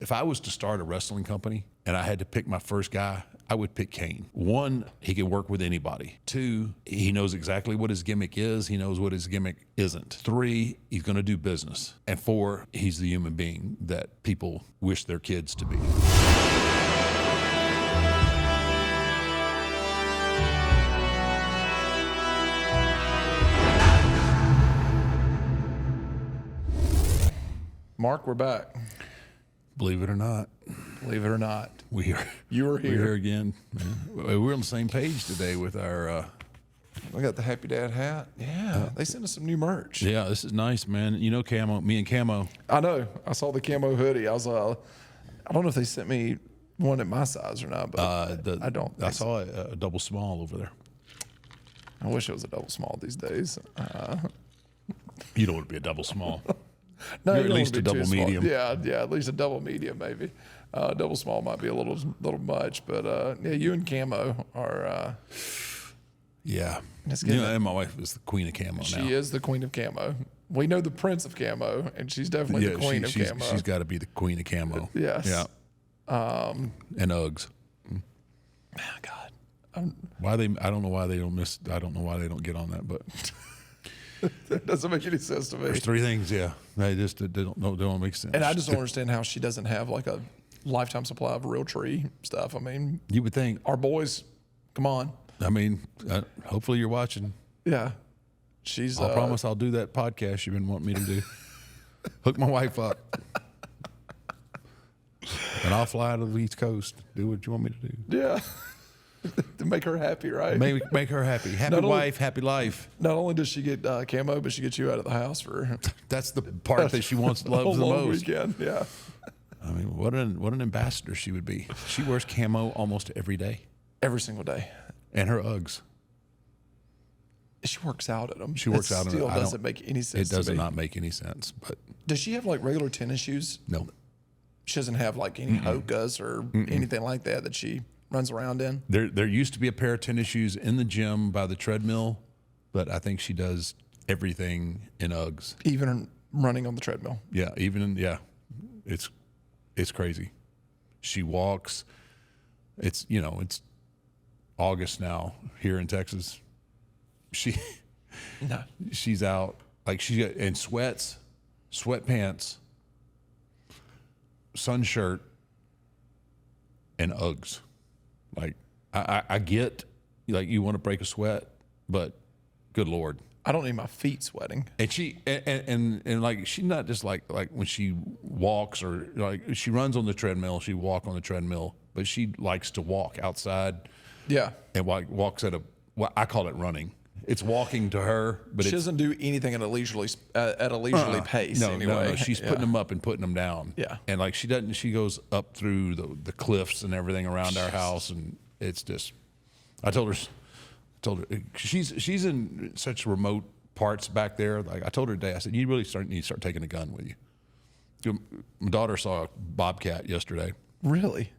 If I was to start a wrestling company and I had to pick my first guy, I would pick Kane. 1, he can work with anybody. 2, he knows exactly what his gimmick is. He knows what his gimmick isn't. 3, he's going to do business. And 4, he's the human being that people wish their kids to be. Mark, we're back. Believe it or not. Believe it or not. You were here. We're here again. We're on the same page today with our... We got the Happy Dad hat. Yeah, they sent us some new merch. Yeah, this is nice, man. You know Camo, me and Camo. I know. I saw the camo hoodie. I was I don't know if they sent me one at my size or not, but I don't. I saw a double small over there. I wish it was a double small these days. You don't want to be a double small. No, You're at least a double medium. Yeah, at least a double medium maybe. Double small might be a little much, but yeah, you and Camo are. Yeah, you know, and my wife is the queen of camo now. She is the queen of camo. We know the prince of camo, and she's definitely the queen of camo. She's got to be the queen of camo. Yes. Yeah. And Uggs. Oh, God. Why they? I don't know why they don't miss. I don't know why they don't get on that, but. That doesn't make any sense to me. There's 3 things, yeah. They don't make sense. And I just don't understand how she doesn't have like a lifetime supply of real tree stuff. I mean, you would think our boys, come on. I mean, hopefully you're watching. Yeah, she's. I promise I'll do that podcast you've been wanting me to do. Hook my wife up, and I'll fly to the East Coast. Do what you want me to do. Yeah. To make her happy, right? Make her happy. Happy wife, happy life. Not only does she get camo, but she gets you out of the house for. That's the part that she loves the most. Weekend, yeah. I mean, what an ambassador she would be. She wears camo almost every day. Every single day. And her Uggs. She works out at them. She works out at them. Still doesn't make any sense. It does not make any sense. But does she have like regular tennis shoes? No. She doesn't have like any Hokas or anything like that she runs around in? There used to be a pair of tennis shoes in the gym by the treadmill, but I think she does everything in Uggs. Even running on the treadmill. Yeah, it's crazy. She walks. It's August now here in Texas. She's out like she's in sweats, sweatpants, sun shirt, and Uggs. Like I get like you want to break a sweat, but good Lord, I don't need my feet sweating. And she and like she's not just like when she walks or like she runs on the treadmill, she walk on the treadmill, but she likes to walk outside. Yeah, and walks at I call it running. It's walking to her, but she doesn't do anything at a leisurely pace. No, she's putting them up and putting them down. Yeah, and like she doesn't. She goes up through the cliffs and everything around our house, and it's just. I told her she's in such remote parts back there. Like I told her today, I said you really need to start taking a gun with you. My daughter saw a bobcat yesterday. Really?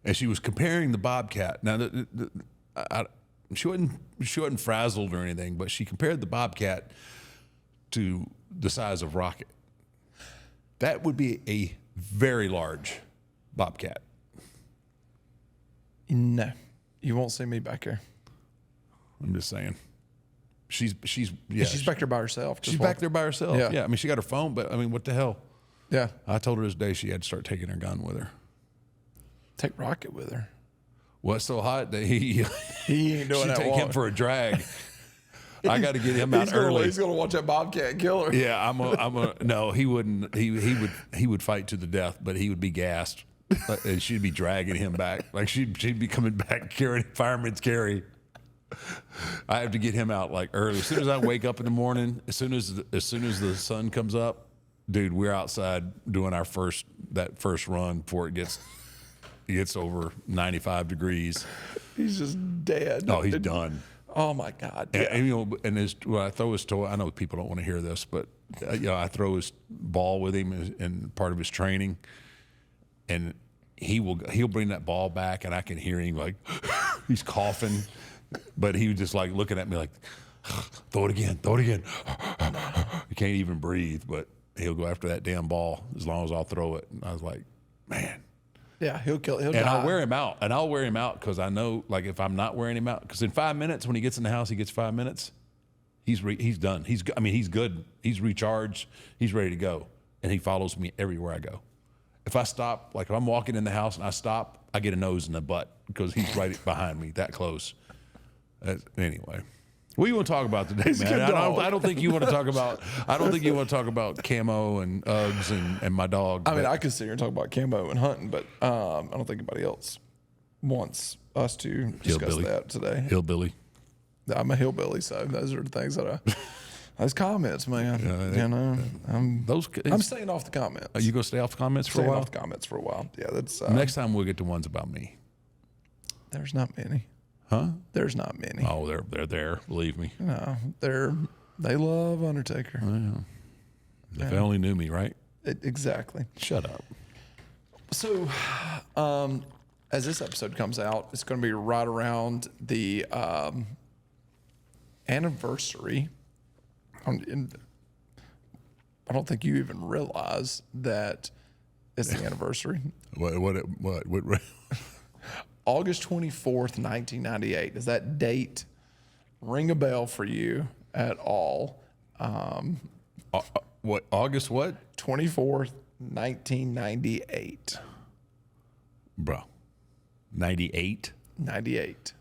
And she was comparing the bobcat. Now, she wasn't frazzled or anything, but she compared the bobcat to the size of Rocket. That would be a very large bobcat. No, you won't see me back here. I'm just saying. She's back there by herself. She's back there by herself. Yeah. Yeah. I mean, she got her phone, but I mean, what the hell? Yeah. I told her this day she had to start taking her gun with her. Take Rocket with her. Well, it's so hot that he ain't doing that. Take him for a drag. I got to get him out early. He's gonna watch that bobcat kill her. Yeah, no, he wouldn't. He would fight to the death, but he would be gassed, and she'd be dragging him back. Like she'd be coming back carrying fireman's carry. I have to get him out like early. As soon as I wake up in the morning, as soon as the sun comes up, dude, we're outside doing our first run before it gets over 95 degrees. He's just dead. Oh, he's done. Oh my God! Yeah. And when I throw his toy, I know people don't want to hear this, but I throw his ball with him in part of his training, and he'll bring that ball back, and I can hear him like he's coughing, but he was just like looking at me like, throw it again. He can't even breathe, but he'll go after that damn ball as long as I'll throw it. And I was like, man. Yeah, he'll kill. He'll And die. I'll wear him out. And I'll wear him out because I know, like, if I'm not wearing him out, because in 5 minutes, when he gets in the house, he gets 5 minutes. He's done. He's good. He's recharged. He's ready to go. And he follows me everywhere I go. If I stop, like if I'm walking in the house and I stop, I get a nose in the butt because he's right behind me, that close. Anyway. What do you want to talk about today, man? I don't think you want to talk about. I don't think you want to talk about camo and Uggs and my dog. I mean, I could sit here and talk about camo and hunting, but I don't think anybody else wants us to discuss that today. Hillbilly. I'm a hillbilly, so those are the things that those comments, man. I'm staying off the comments. Are you gonna stay off the comments for a while? Off the comments for a while. Yeah, that's next time we'll get to ones about me. There's not many. Huh? There's not many. Oh, they're there. Believe me. No, they love Undertaker. If they only knew me, right? Exactly. Shut up. So, as this episode comes out, it's going to be right around the anniversary. I don't think you even realize that it's the anniversary. What? August 24th, 1998. Does that date ring a bell for you at all? What? August what? 24th, 1998. Bro. 98? 98.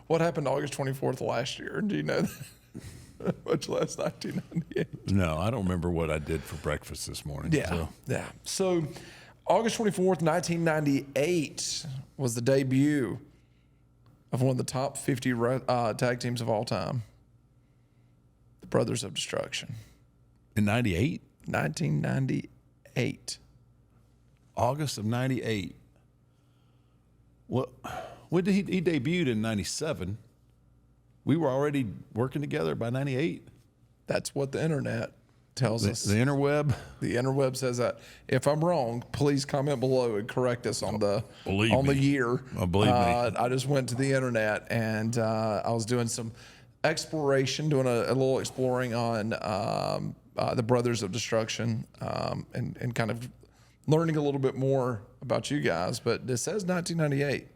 What happened August 24th last year? Do you know that? Much less 1998. No, I don't remember what I did for breakfast this morning. Yeah. So August 24th, 1998 was the debut of one of the top 50 tag teams of all time, the Brothers of Destruction. In 98? 1998. August of 98. Well, when did he debuted in 97? We were already working together by 98. That's what the internet tells us. The interweb? The interweb says that. If I'm wrong, please comment below and correct us on the year. Believe me. I just went to the internet and I was doing some exploration, doing a little exploring on the Brothers of Destruction and kind of learning a little bit more about you guys. But it says 1998.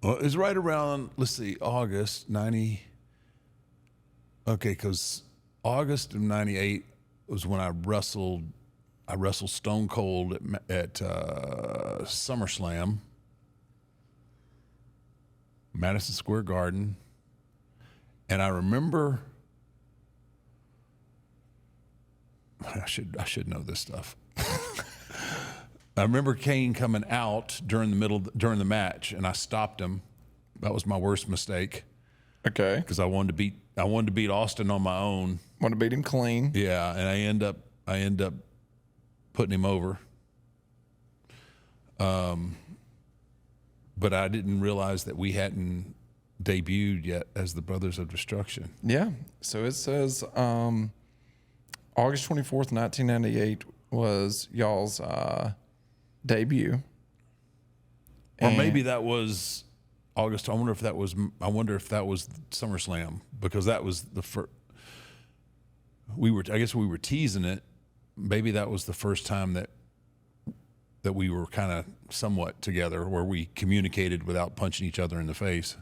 Well, it's right around, let's see, August 90. Okay, because August of 98 was when I wrestled Stone Cold at SummerSlam, Madison Square Garden. And I remember, I should know this stuff. I remember Kane coming out during the match, and I stopped him. That was my worst mistake. Okay. Because I wanted to beat Austin on my own. Want to beat him clean. Yeah, and I end up putting him over. But I didn't realize that we hadn't debuted yet as the Brothers of Destruction. Yeah. So it says August 24th, 1998 was y'all's debut. Or maybe that was August. I wonder if that was SummerSlam, because that was the first. I guess we were teasing it. Maybe that was the first time that we were kind of somewhat together, where we communicated without punching each other in the face.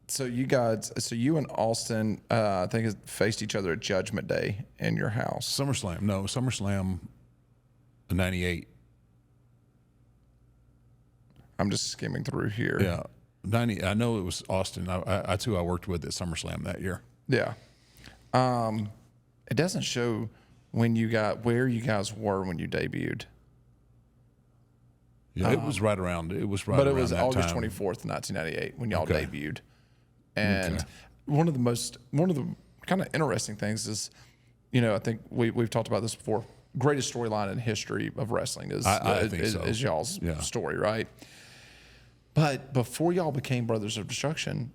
So you and Austin, I think, faced each other at Judgment Day in your house. SummerSlam 98. I'm just skimming through here. Yeah, 90. I know it was Austin. I too, I worked with at SummerSlam that year. Yeah. It doesn't show where you guys were when you debuted. Yeah, it was right around. It was right. But it around was that August time. 24th, 1998, when y'all debuted. And one of the kind of interesting things is, I think we've talked about this before. Greatest storyline in history of wrestling is y'all's story, right? But before y'all became Brothers of Destruction,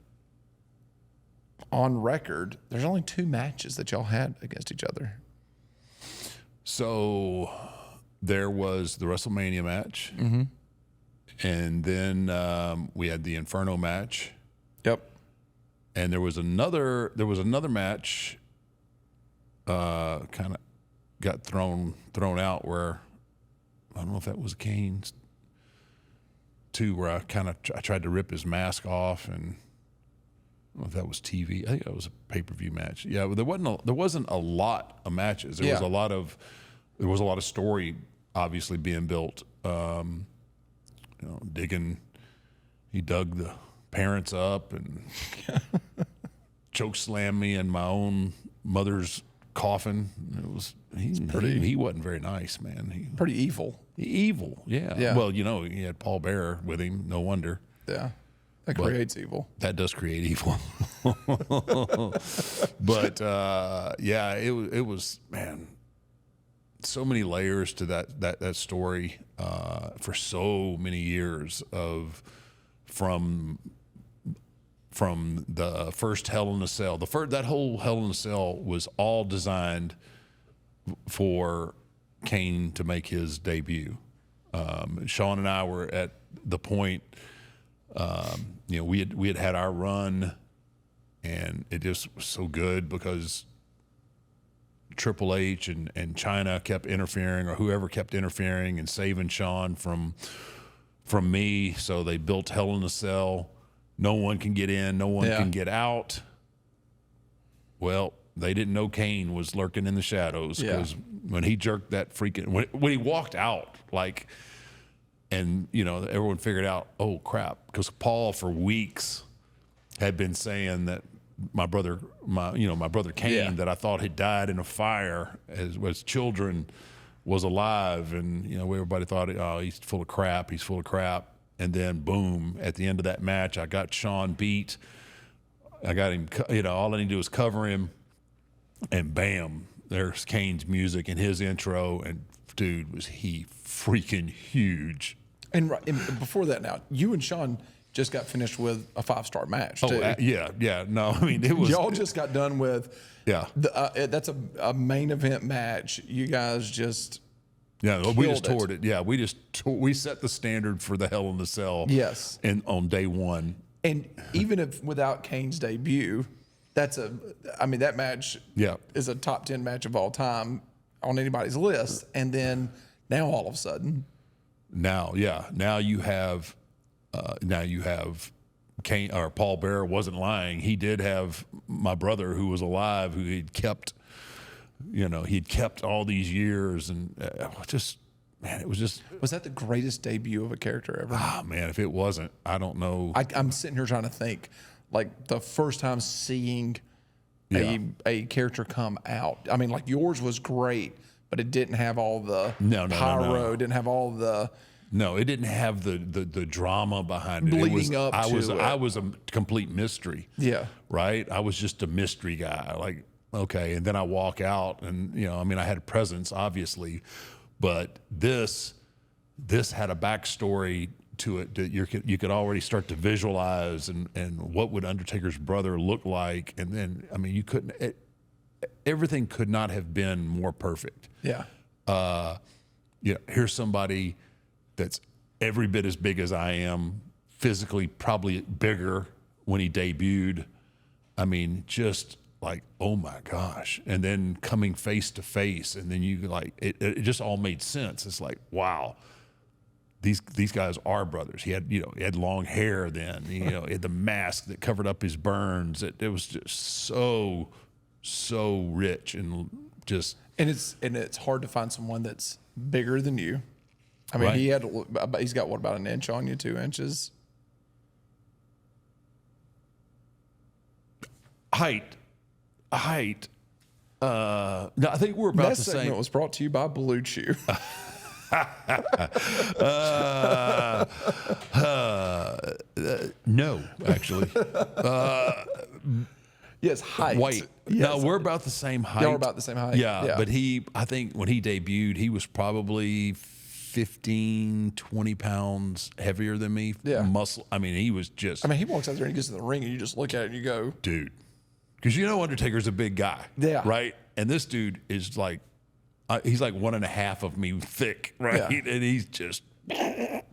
on record, there's only 2 matches that y'all had against each other. So there was the WrestleMania match, and then we had the Inferno match, Yep. and there was another match. Kind of got thrown out where I don't know if that was Kane's too, where I tried to rip his mask off, and I don't know if that was TV. I think that was a pay-per-view match. Yeah, but there wasn't a lot of matches. There was a lot of story obviously being built. He dug the parents up and choke slammed me in my own mother's coffin. He wasn't very nice, man. Pretty evil. Evil, yeah. Well, he had Paul Bearer with him. No wonder. Yeah. That creates evil. That does create evil. But it was, man, so many layers to that story for so many years from the first Hell in a Cell. That whole Hell in a Cell was all designed for Kane to make his debut. Sean and I were at the point. We had our run, and it just was so good because Triple H and China kept interfering, or whoever kept interfering and saving Sean from me. So they built Hell in a Cell. No one can get in, no one can get out. Well, they didn't know Kane was lurking in the shadows, because when he jerked that freaking when he walked out, and everyone figured out, oh crap, because Paul for weeks had been saying that my brother Kane, that I thought had died in a fire as children, was alive, and everybody thought, oh, he's full of crap, and then boom, at the end of that match, I got Sean beat. I got him, all I need to do is cover him, and bam, there's Kane's music and his intro, and dude, was he freaking huge. And before that, now you and Sean just got finished with a 5-star match too. Yeah. No, I mean, it was. Y'all just got done with. Yeah. That's a main event match. You guys just. Yeah, we just toured it. Yeah, we set the standard for the Hell in the Cell. Yes. And on day one. And even if without Kane's debut, that match is a top 10 match of all time on anybody's list. And then now all of a sudden. Now you have Kane, or Paul Bearer wasn't lying. He did have my brother who was alive, who he'd kept all these years, and it was just. Was that the greatest debut of a character ever? Ah, man, if it wasn't, I don't know. I'm sitting here trying to think, the first time seeing a character come out. I mean, yours was great, but it didn't have all the pyro. It didn't have all the. No, it didn't have the drama behind it. I was a complete mystery. Yeah. Right? I was just a mystery guy. Okay, and then I walk out, and I had a presence, obviously, but this had a backstory to it that you could already start to visualize, and what would Undertaker's brother look like, and then you couldn't. Everything could not have been more perfect. Yeah. Here's somebody that's every bit as big as I am, physically probably bigger when he debuted. Just oh my gosh. And then coming face to face, and then it just all made sense. It's wow, these guys are brothers. He had long hair then, he had the mask that covered up his burns. It was just so rich, and just. And it's hard to find someone that's bigger than you. Right. He's got about an inch on you, 2 inches? Height. No, I think we're about the same. That segment was brought to you by BlueChew. No, actually. Yes, height. White. Yes. No, we're about the same height. Y'all are about the same height. Yeah, but I think when he debuted, he was probably 15, 20 pounds heavier than me. Yeah. Muscle. He was just. He walks out there and he gets in the ring, and you just look at it and you go, dude. because Undertaker's a big guy, Yeah. right? And this dude is like, he's like 1.5 of me thick, right? Yeah. And he's just, and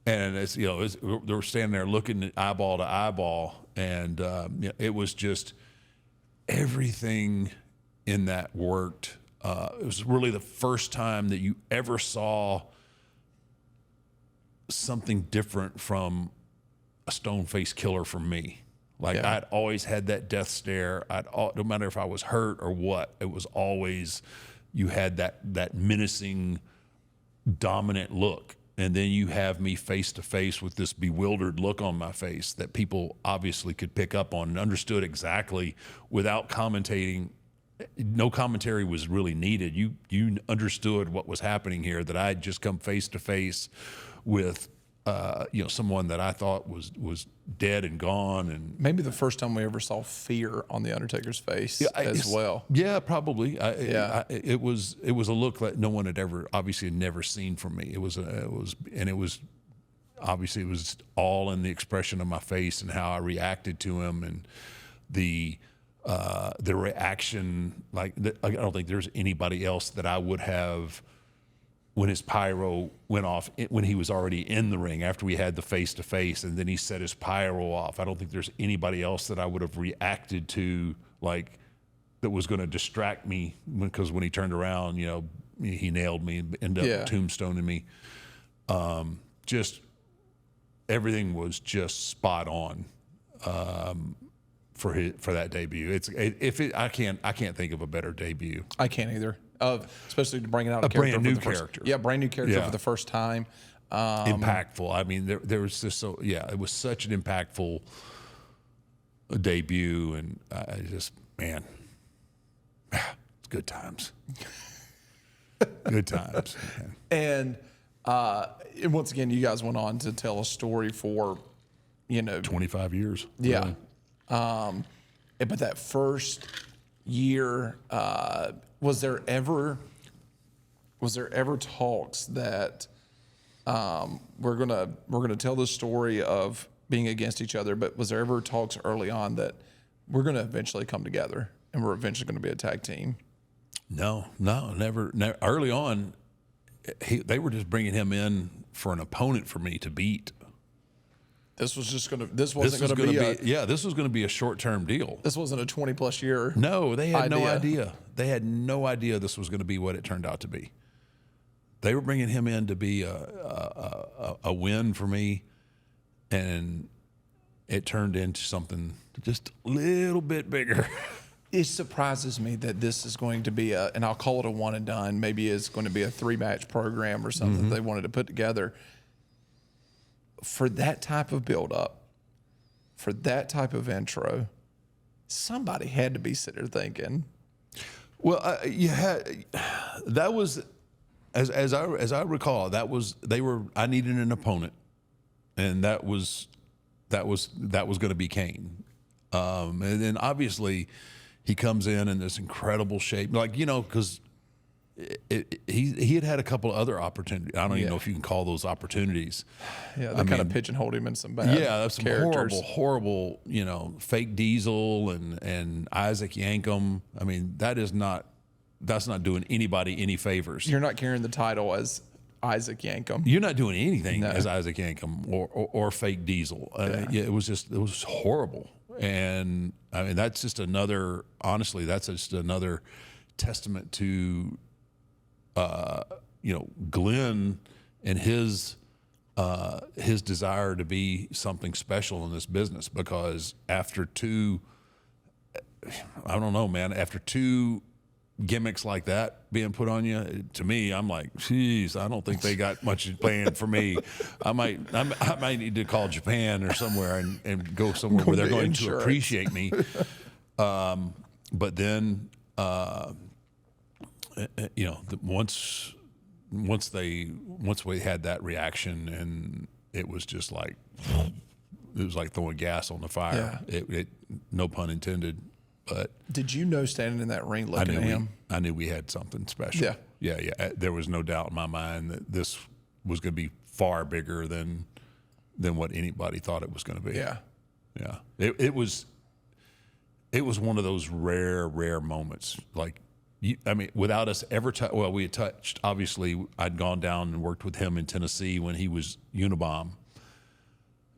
it's they were standing there looking eyeball to eyeball, and it was just everything in that worked. It was really the first time that you ever saw something different from a stone-faced killer from me. Like, Yeah. I'd always had that death stare. No matter if I was hurt or what, it was always, you had that menacing, dominant look. And then you have me face to face with this bewildered look on my face that people obviously could pick up on and understood exactly without commentating. No commentary was really needed. You understood what was happening here, that I had just come face to face with someone that I thought was dead and gone. And Maybe the first time we ever saw fear on the Undertaker's face as well. Yeah, probably. It was a look that no one had obviously never seen from me. It was obviously it was all in the expression of my face and how I reacted to him, and the reaction. I don't think there's anybody else that I would have, when his pyro went off, when he was already in the ring, after we had the face-to-face, and then he set his pyro off. I don't think there's anybody else that I would have reacted to, like, that was going to distract me, because when he turned around, he nailed me and ended up tombstoning me. Just everything was just spot on for that debut. I can't think of a better debut. I can't either. Especially to bring it out A brand new character. Yeah, brand new character Yeah. for the first time. Impactful. I mean, there was just it was such an impactful debut, and I just, man, it's good times. Good times. Man. And once again, you guys went on to tell a story for, 25 years. yeah. Really. But that first year, was there ever talks that we're gonna tell the story of being against each other, but was there ever talks early on that we're gonna eventually come together and we're eventually gonna be a tag team? No, never. Early on, they were just bringing him in for an opponent for me to beat. This wasn't gonna be a short-term deal. This wasn't a 20+ year. No, they had no idea. They had no idea this was going to be what it turned out to be. They were bringing him in to be a win for me, and it turned into something just a little bit bigger. It surprises me that this is going to be and I'll call it a one and done. Maybe it's going to be a 3-match program or something they wanted to put together. For that type of build-up, for that type of intro, somebody had to be sitting there thinking. Well, that was, as I recall, I needed an opponent, and that was going to be Kane, and then obviously he comes in this incredible shape, because he had a couple of other opportunities. I don't even know if you can call those opportunities. Yeah, they kind of pigeonholed him in some bad that's some characters. horrible, fake Diesel and Isaac Yankem. I mean, that's not doing anybody any favors. You're not carrying the title as Isaac Yankem. You're not doing anything as Isaac Yankem or fake Diesel. It was horrible. And I mean, that's just another testament to, Glenn and his desire to be something special in this business, because after two gimmicks like that being put on you, to me, I'm like, geez, I don't think they got much planned for me. I might need to call Japan or somewhere and go somewhere where they're going to appreciate me. But then, once we had that reaction, and it was just like, it was like throwing gas on the fire. Yeah. It no pun intended. But did you know, standing in that ring looking at him? I knew we had something special. Yeah. There was no doubt in my mind that this was going to be far bigger than what anybody thought it was going to be. Yeah. It was. it was one of those rare moments. Like, I mean, without us ever, well, we had touched, obviously, I'd gone down and worked with him in Tennessee when he was Unabomb.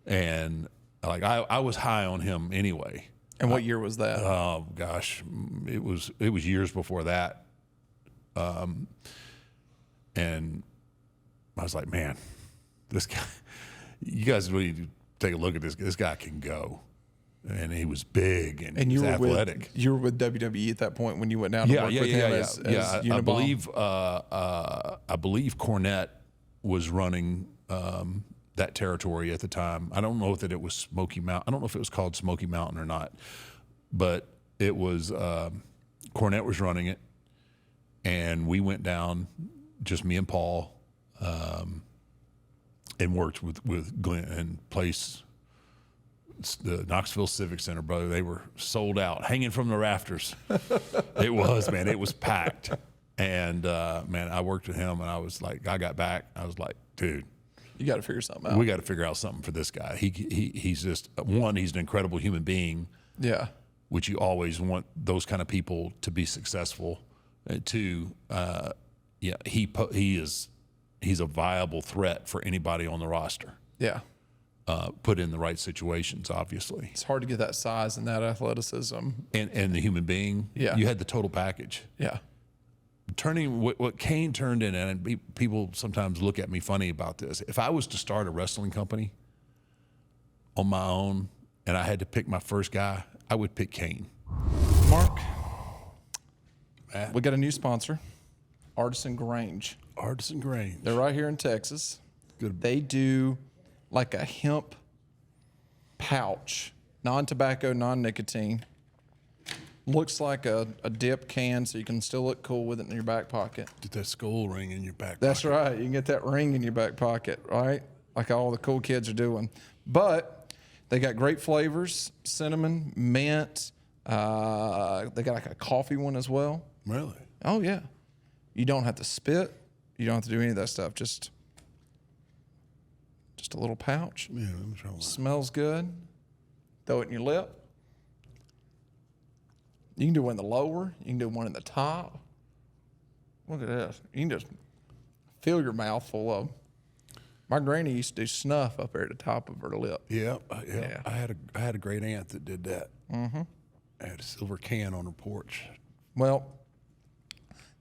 And like, I was high on him anyway. And what year was that? Oh gosh, it was years before that. And I was like, man, this guy, you guys really need to take a look at this. This guy can go. And he was big and he was athletic. You were with WWE at that point when you went down to work with him as Unabomb? I believe Cornette was running that territory at the time. I don't know if it was Smoky Mountain. I don't know if it was called Smoky Mountain or not, but it was Cornette was running it, and we went down, just me and Paul, and worked with Glenn and placed the Knoxville Civic Center, brother. They were sold out, hanging from the rafters. It was, man. It was packed. And, man, I worked with him, and I was like, I got back. I was like, dude. You got to figure something out. We got to figure out something for this guy. He's just, one, he's an incredible human being. Yeah. Which you always want those kind of people to be successful. Two, yeah, he's a viable threat for anybody on the roster. Yeah. Put in the right situations, obviously. It's hard to get that size and that athleticism. And the human being. Yeah. You had the total package. Yeah. Turning what Kane turned in, and people sometimes look at me funny about this. If I was to start a wrestling company on my own and I had to pick my first guy, I would pick Kane. Mark, we got a new sponsor, Artisan Grange. Artisan Grange. They're right here in Texas. Good. They do like a hemp pouch, non-tobacco, non-nicotine. Looks like a dip can, so you can still look cool with it in your back pocket. Get that skull ring in your back pocket. That's right. You can get that ring in your back pocket, right? Like all the cool kids are doing. But they got great flavors, cinnamon, mint. They got like a coffee one as well. Really? Oh, yeah. You don't have to spit. You don't have to do any of that stuff. Just a little pouch. Yeah, I'm trying to. Smells good. Throw it in your lip. You can do one in the lower. You can do one in the top. Look at this. You can just fill your mouth full of. My granny used to do snuff up there at the top of her lip. Yeah. I had a great aunt that did that. Mm-hmm. I had a silver can on her porch. Well,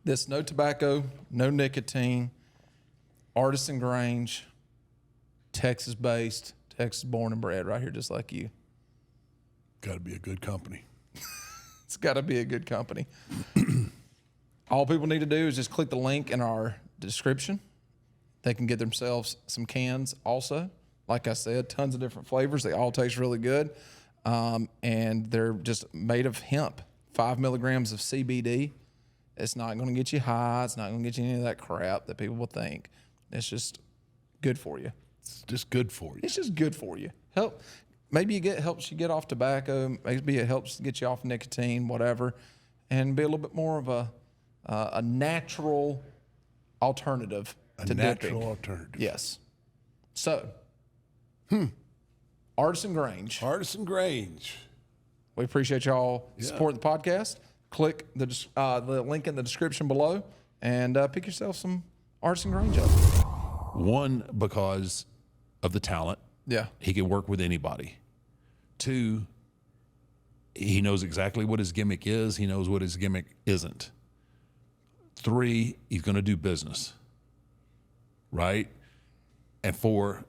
this no tobacco, no nicotine, Artisan Grange, Texas-based, Texas born and bred, right here, just like you. Got to be a good company. It's got to be a good company. All people need to do is just click the link in our description. They can get themselves some cans also. Like I said, tons of different flavors. They all taste really good. And they're just made of hemp, 5 milligrams of CBD. It's not going to get you high. It's not going to get you any of that crap that people will think. It's just good for you. It's just good for you. It's just good for you. Maybe helps you get off tobacco. Maybe it helps get you off nicotine, whatever, and be a little bit more of a natural alternative to natural dipping. alternative. Yes. So, Artisan Grange. Artisan Grange. We appreciate y'all supporting the podcast. Click the link in the description below and pick yourself some Artisan Grange up. One, because of the talent. Yeah. He can work with anybody. Two, he knows exactly what his gimmick is. He knows what his gimmick isn't. Three, he's going to do business. Right? And four,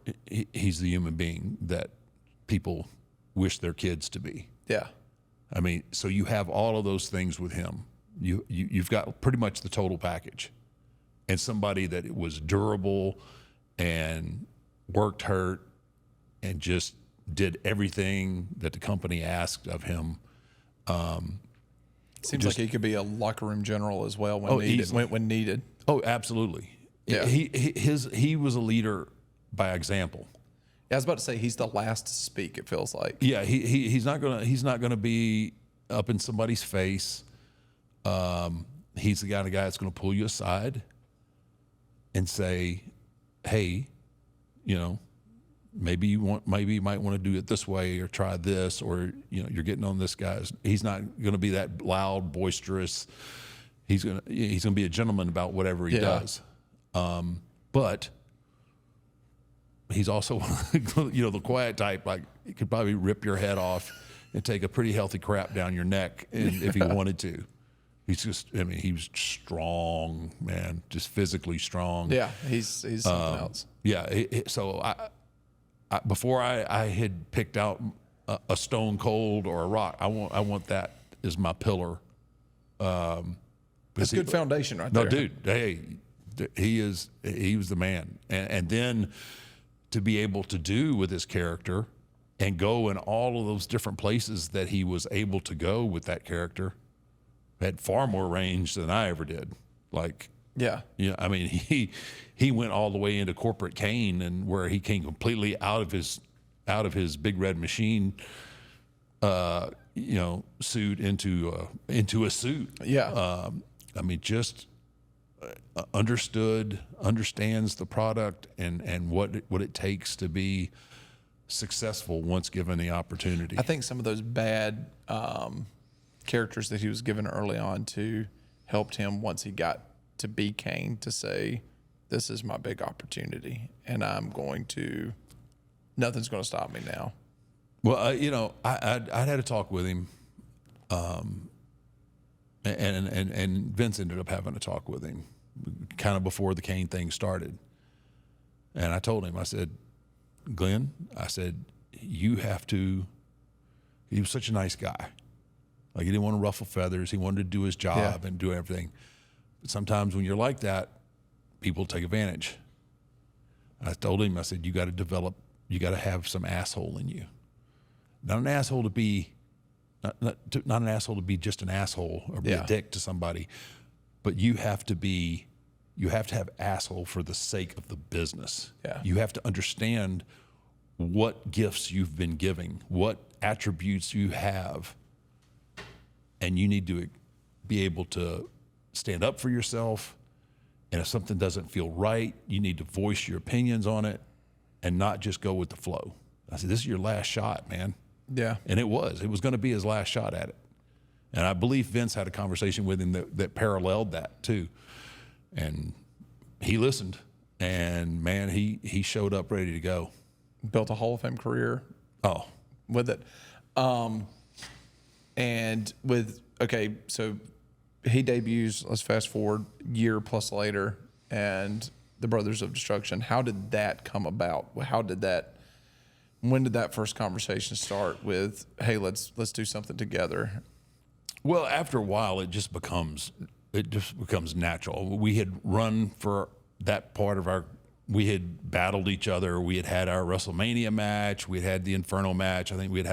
he's the human being that people wish their kids to be. Yeah. I mean, so you have all of those things with him. You've got pretty much the total package. And somebody that was durable and worked hurt and just did everything that the company asked of him. Seems like he could be a locker room general as well when needed. Oh, absolutely. Yeah. He was a leader by example. Yeah, I was about to say he's the last to speak. It feels like. Yeah, he's not gonna be up in somebody's face. He's the kind of guy that's gonna pull you aside and say, "Hey, maybe you might want to do it this way or try this, or you're getting on this guy's. He's not going to be that loud, boisterous. He's gonna be a gentleman about whatever he does. But he's also the quiet type. Like, he could probably rip your head off and take a pretty healthy crap down your neck, and if he wanted to. He's just, he was strong, man, just physically strong. Yeah, he's something else. Yeah, so before I had picked out a Stone Cold or a Rock, I want that as my pillar. That's good foundation right there. No, dude, hey, he was the man. And then to be able to do with his character and go in all of those different places that he was able to go with that character, had far more range than I ever did. Like, he went all the way into corporate Kane, and where he came completely out of his Big Red Machine suit into a suit. Yeah. Just understands the product and what it takes to be successful once given the opportunity. I think some of those bad characters that he was given early on to helped him once he got to be Kane to say, this is my big opportunity, and nothing's going to stop me now. Well, I had a talk with him, and Vince ended up having a talk with him kind of before the Kane thing started. And I told him, I said, Glenn, I said, he was such a nice guy. Like, he didn't want to ruffle feathers. He wanted to do his job and do everything. But sometimes when you're like that, people take advantage. I told him, I said, you got to have some asshole in you. Not an asshole to be, not an asshole to be just an asshole or be a dick to somebody, but you have to have asshole for the sake of the business. Yeah. You have to understand what gifts you've been giving, what attributes you have, and you need to be able to stand up for yourself. And if something doesn't feel right, you need to voice your opinions on it and not just go with the flow. I said, this is your last shot, man. Yeah. And it was going to be his last shot at it. And I believe Vince had a conversation with him that paralleled that too. And he listened, and man, he showed up ready to go. Built a Hall of Fame career. Oh, with it. And so he debuts, let's fast forward, year plus later, and the Brothers of Destruction. How did that come about? When did that first conversation start with, hey, let's do something together? Well, after a while, it just becomes natural. We had run for that part of we had battled each other. We had our WrestleMania match. We had the Inferno match. I think we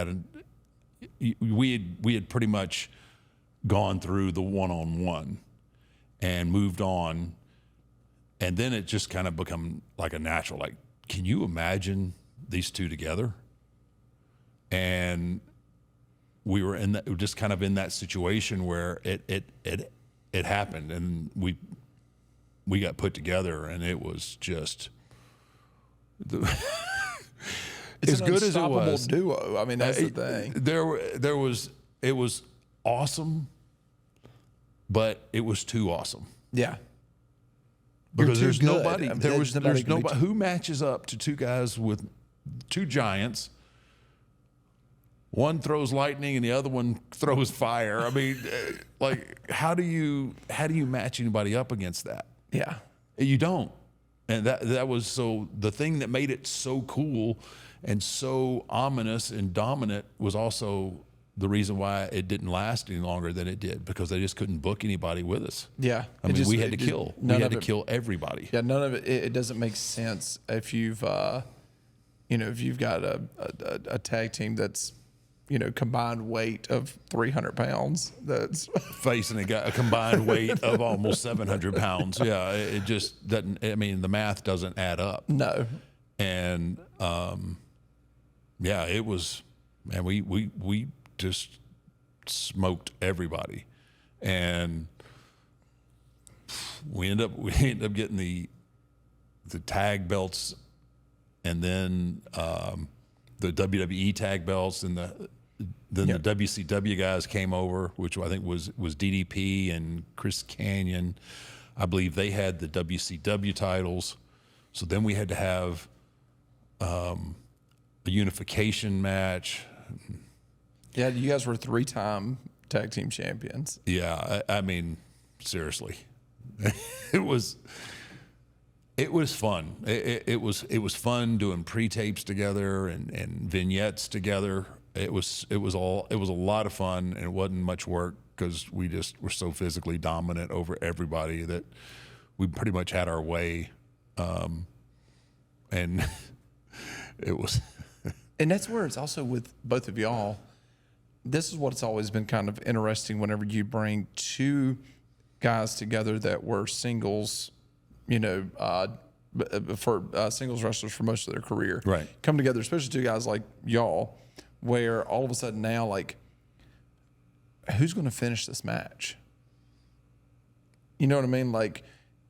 had pretty much gone through the one-on-one and moved on. And then it just kind of become like a natural, like, can you imagine these two together? And we were just kind of in that situation where it happened, and we got put together, and it was just as good as it was. Duo. I mean, that's the thing. It was awesome, but it was too awesome. Yeah. Because there's nobody. There's nobody who matches up to two guys with two giants. One throws lightning and the other one throws fire. I mean, like, how do you match anybody up against that? Yeah. You don't. And that was so the thing that made it so cool and so ominous and dominant was also the reason why it didn't last any longer than it did, because they just couldn't book anybody with us. Yeah. I mean, we had to kill. We had to kill everybody. Yeah, none of it doesn't make sense if you've got a tag team that's, combined weight of 300 pounds. That's facing a combined weight of almost 700 pounds. Yeah, it just doesn't. I mean, the math doesn't add up. No. And it was, man. We just smoked everybody, and we end up getting the tag belts and then the WWE tag belts, and then the WCW guys came over, which I think was DDP and Chris Canyon. I believe they had the WCW titles. So then we had to have a unification match. Yeah, you guys were 3-time tag team champions. Yeah, I mean, seriously, it was fun. It was fun doing pre-tapes together and vignettes together. It was a lot of fun, and it wasn't much work because we just were so physically dominant over everybody that we pretty much had our way, and it was. And that's where it's also with both of y'all. This is what's always been kind of interesting whenever you bring two guys together that were singles, for singles wrestlers for most of their career. Right. Come together, especially two guys like y'all, where all of a sudden now, like, who's going to finish this match? You know what I mean? Like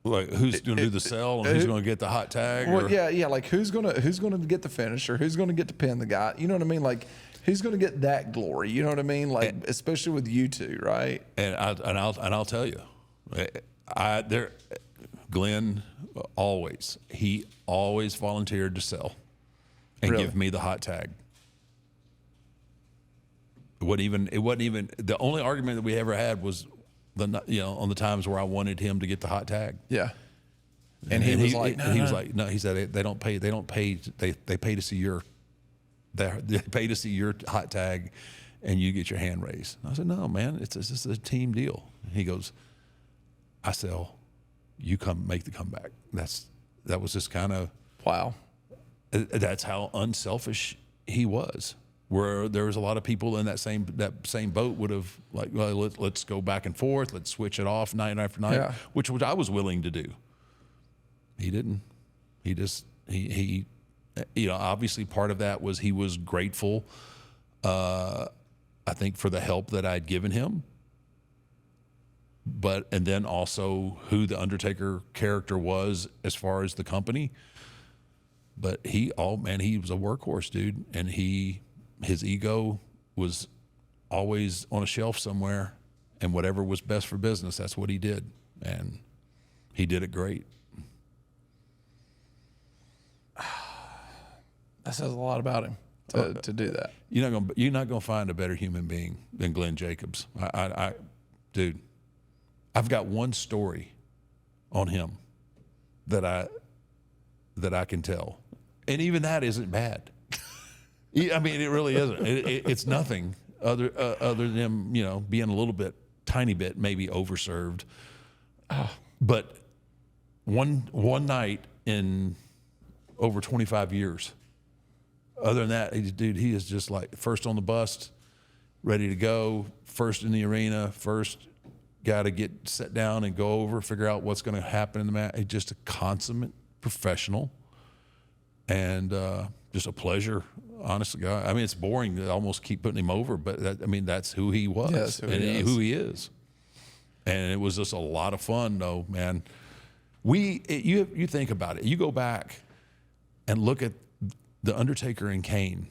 who's going to do the sell and who's going to get the hot tag? Well, yeah. Like who's gonna get the finisher? Who's going to get to pin the guy? You know what I mean? Like who's going to get that glory? You know what I mean? Like especially with you two, right? And I'll tell you, Glenn he always volunteered to sell and Really? give me the hot tag. It wasn't even the only argument that we ever had was on the times where I wanted him to get the hot tag. Yeah. And he was like, no. He said they pay to see your hot tag, and you get your hand raised. I said, no, man, it's just a team deal. He goes, I sell, you come make the comeback. That was just kind of wow. That's how unselfish he was. Where there was a lot of people in that same boat would have like, well, let's go back and forth, let's switch it off night after night, Yeah. which I was willing to do. He didn't. He obviously part of that was he was grateful, I think, for the help that I'd given him. And then also who the Undertaker character was as far as the company. But he was a workhorse, dude, and his ego was always on a shelf somewhere, and whatever was best for business, that's what he did, and he did it great. That says a lot about him to do that. You're not gonna find a better human being than Glenn Jacobs. Dude, I've got one story on him that I can tell, and even that isn't bad. I mean, it really isn't. It's nothing other than him, being a little bit, tiny bit, maybe overserved. But one night in over 25 years. Other than that, he is just like first on the bus, ready to go, first in the arena, first got to get set down and go over, figure out what's going to happen in the match. He's just a consummate professional, and just a pleasure. Honestly, God, I mean, it's boring to almost keep putting him over, but that's who he was, Yeah, that's who he is. And it was just a lot of fun, though, man. You think about it. You go back and look at the Undertaker and Kane,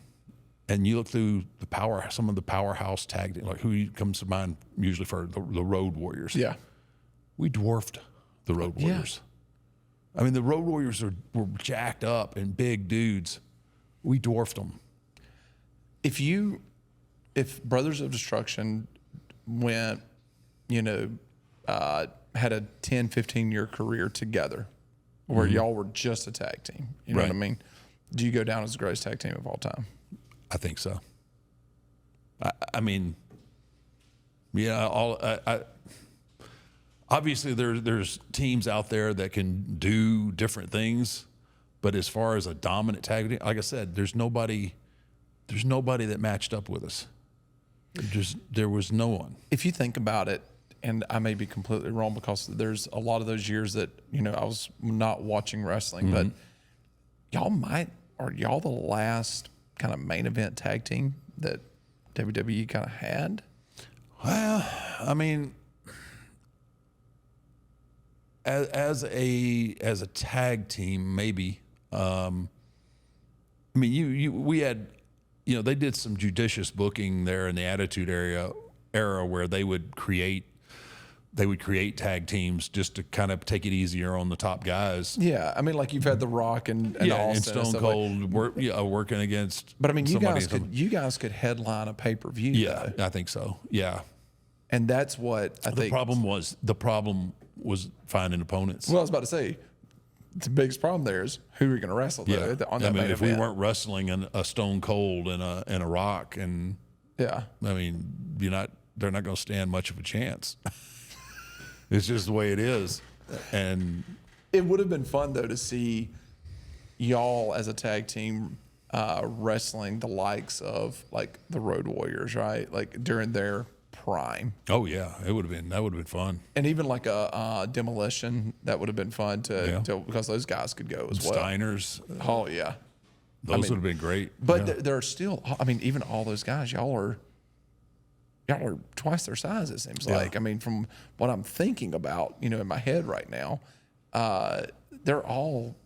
and you look through some of the powerhouse tag, like who comes to mind usually for the Road Warriors. Yeah. We dwarfed the Road Warriors. I mean, the Road Warriors were jacked up and big dudes. We dwarfed them. If Brothers of Destruction went, had a 10, 15-year career together where y'all were just a tag team, you know what I mean? Do you go down as the greatest tag team of all time? I think so. I mean, yeah, obviously there's teams out there that can do different things, but as far as a dominant tag team, like I said, there's nobody that matched up with us. There was no one. If you think about it, and I may be completely wrong because there's a lot of those years that, I was not watching wrestling, but are y'all the last kind of main event tag team that WWE kind of had? Well, I mean, as a tag team, maybe. I mean, we had, they did some judicious booking there in the Attitude era where they would create tag teams just to kind of take it easier on the top guys. Yeah, I mean, like you've had The Rock and Yeah, Austin and Stone stuff Cold working against. But I mean, you somebody. guys could headline a pay-per-view. Yeah, though. I think so. Yeah. And that's what I think. The problem was finding opponents. Well, I was about to say, the biggest problem there is who are you going to wrestle? Yeah. On that main if we event? weren't wrestling a Stone Cold and a Rock, and Yeah. I mean, they're not going to stand much of a chance. It's just the way it is. And It would have been fun though to see y'all as a tag team wrestling the likes of like the Road Warriors, right? Like during their prime. oh yeah, that would have been fun. And even like a Demolition, that would have been fun to because those guys could go as well. Steiners, Oh yeah. those would have been great. But yeah. there are still, I mean, even all those guys, y'all are twice their size. It seems like. I mean, from what I'm thinking about, in my head right now, they're all.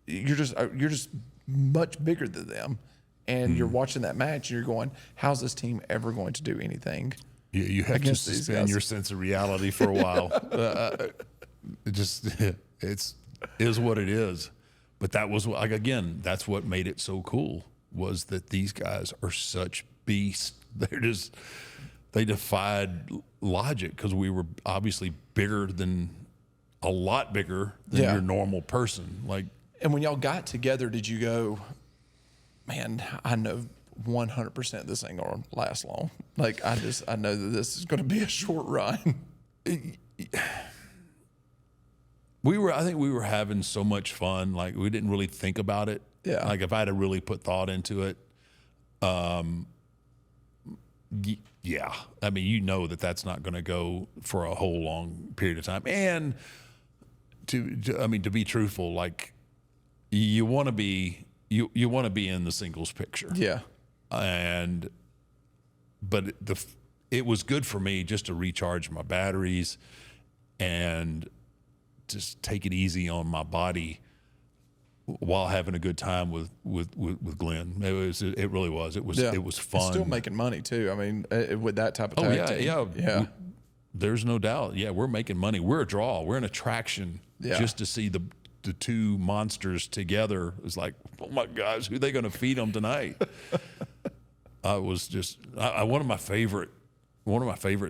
You're just much bigger than them, and you're watching that match. And you're going, how's this team ever going to do anything? You have to against these suspend guys. your sense of reality for a while. It is what it is. But that was like, again, that's what made it so cool, was that these guys are such beasts. They defied logic, because we were obviously a lot bigger than your normal person. Like, And when y'all got together, did you go, man, I know 100% this ain't gonna last long. Like I know that this is gonna be a short run. I think we were having so much fun. Like, we didn't really think about it. Yeah. Like, if I had to really put thought into it, yeah. I mean, that's not going to go for a whole long period of time. And to be truthful, like, you want to be in the singles picture. Yeah. But it was good for me just to recharge my batteries and just take it easy on my body while having a good time with Glenn. It really was. It was fun. It's still making money too. I mean, with that type of tag team. Yeah. There's no doubt. Yeah, we're making money. We're a draw. We're an attraction. Yeah. Just to see the two monsters together is like, oh my gosh, who are they going to feed them tonight? It was just one of my favorite